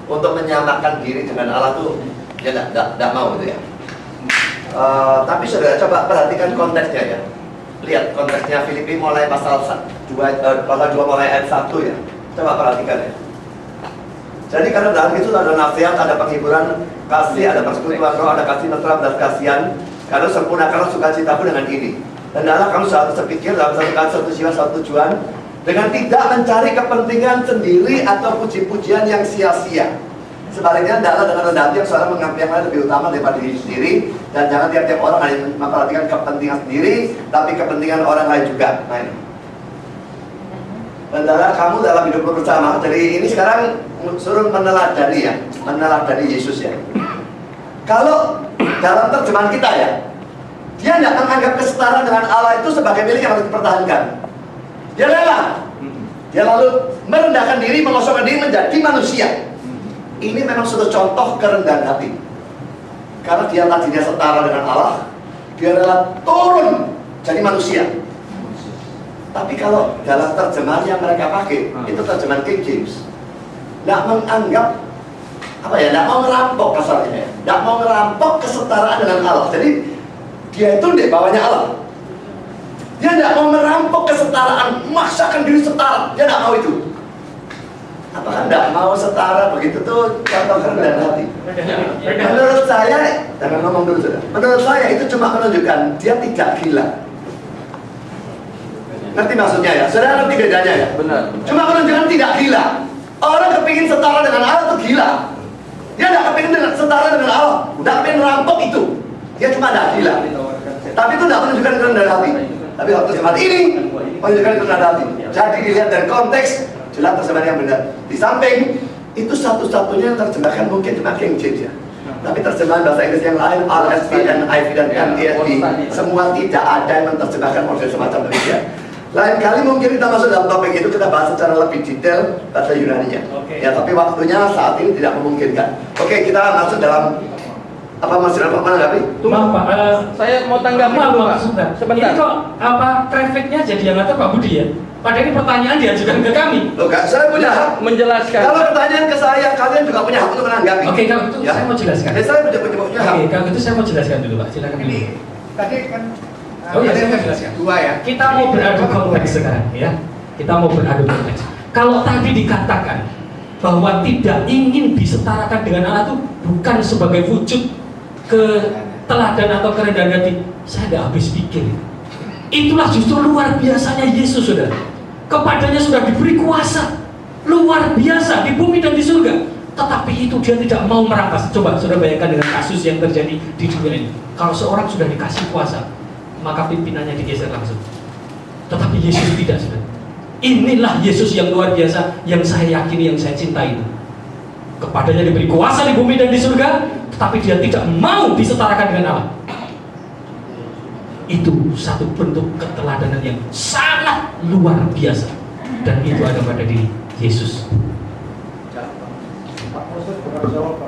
untuk menyamakan diri dengan Allah tuh dia tidak mau gitu ya. Tapi saudara coba perhatikan konteksnya ya. Lihat konteksnya Filipi mulai pasal 2 mulai ayat 1 ya. Coba perhatikan ya. Jadi karena dalam itu ada nasihat, ada penghiburan kasih, ada persekutuan roh, ada kasih mesra dan kasihan. Karena sempurnakanlah sukacitamu dengan ini. Dan dalam kamu selalu sepikir dalam satu kata, satu jiwa, satu tujuan, dengan tidak mencari kepentingan sendiri atau puji-pujian yang sia-sia. Sebaliknya, adalah dengan rendah hati yang selalu mengambil yang lain lebih utama daripada diri sendiri. Dan jangan tiap-tiap orang hanya memperhatikan kepentingan sendiri, tapi kepentingan orang lain juga. Nah ini. Bendara kamu dalam hidup bersama. Jadi ini sekarang suruh meneladani ya, meneladani Yesus ya. Kalau dalam terjemahan kita ya, dia tidak menganggap kesetaraan dengan Allah itu sebagai milik yang harus dipertahankan. Dia rela. Dia lalu merendahkan diri, mengosongkan diri menjadi manusia. Ini memang suatu contoh kerendahan hati. Karena dia tadinya setara dengan Allah, dia rela turun jadi manusia. Tapi kalau dalam terjemahan yang mereka pakai, itu terjemahan King James, tidak menganggap apa ya, tidak mau ngerampok kasarnya ya, tidak mau ngerampok kesetaraan dengan Allah. Jadi dia itu di bawahnya Allah. Dia tidak mau merampok kesetaraan, memaksakan diri setara. Dia tidak mau itu. Apakah tidak mau setara begitu tuh contoh kerendahan hati? Menurut saya, jangan ngomong dulu sudah. Menurut saya itu cuma menunjukkan dia tidak gila. Ngerti maksudnya ya? Saudara ngerti bedanya ya? Benar. Cuma menunjukkan tidak gila. Orang kepingin setara dengan Allah itu gila. Dia tidak kepingin setara dengan Allah. Tidak kepingin merampok itu. Dia cuma tidak gila. Tapi itu tidak menunjukkan kerendahan hati. Tapi waktu seperti ini menunjukkan kerendahan hati. Jadi dilihat dari konteks, jelas terjemahan yang benar. Di samping itu satu-satunya yang terjemahkan mungkin cuma King James ya. Tapi terjemahan bahasa Inggris yang lain, RSV dan IV dan NESV, semua tidak ada yang menerjemahkan model semacam demikian. Lain kali mungkin kita masuk dalam topik itu, kita bahas secara lebih detail bahasa Yunani-nya. Ya, tapi waktunya saat ini tidak memungkinkan. Oke, kita masuk dalam apa masih apa menanggapi? Maaf Pak, Saya mau tanggapi dulu, Pak. Sebentar. Ini kok apa trafficnya jadi yang ngatur Pak Budi ya? Padahal ini pertanyaan diajukan ke kami. Loh, saya punya hak menjelaskan. Kalau pertanyaan ke saya, kalian juga punya hak untuk menanggapi. Oke, kalau itu Ya. saya mau jelaskan. Saya punya hak. Oke, kalau itu saya mau jelaskan dulu Pak. Silakan dulu. Ini tadi kan Oh iya, ada saya yang mau jelaskan. dua ya. Kita mau beradu konteks sekarang ya. Kita mau beradu konteks. Kalau tadi dikatakan bahwa tidak ingin disetarakan dengan Allah itu bukan sebagai wujud keteladan atau kerendahan hati, saya tidak habis pikir. Itulah justru luar biasanya Yesus, saudara. Kepadanya sudah diberi kuasa luar biasa di bumi dan di surga. Tetapi itu dia tidak mau merampas. Coba saudara bayangkan dengan kasus yang terjadi di dunia ini. Kalau seorang sudah dikasih kuasa, maka pimpinannya digeser langsung. Tetapi Yesus tidak, saudara. Inilah Yesus yang luar biasa, yang saya yakini, yang saya cintai itu. Kepadanya diberi kuasa di bumi dan di surga, tetapi dia tidak mau disetarakan dengan Allah. Itu satu bentuk keteladanan yang sangat luar biasa, dan itu ada pada diri Yesus. Pak Maksud bukan jawab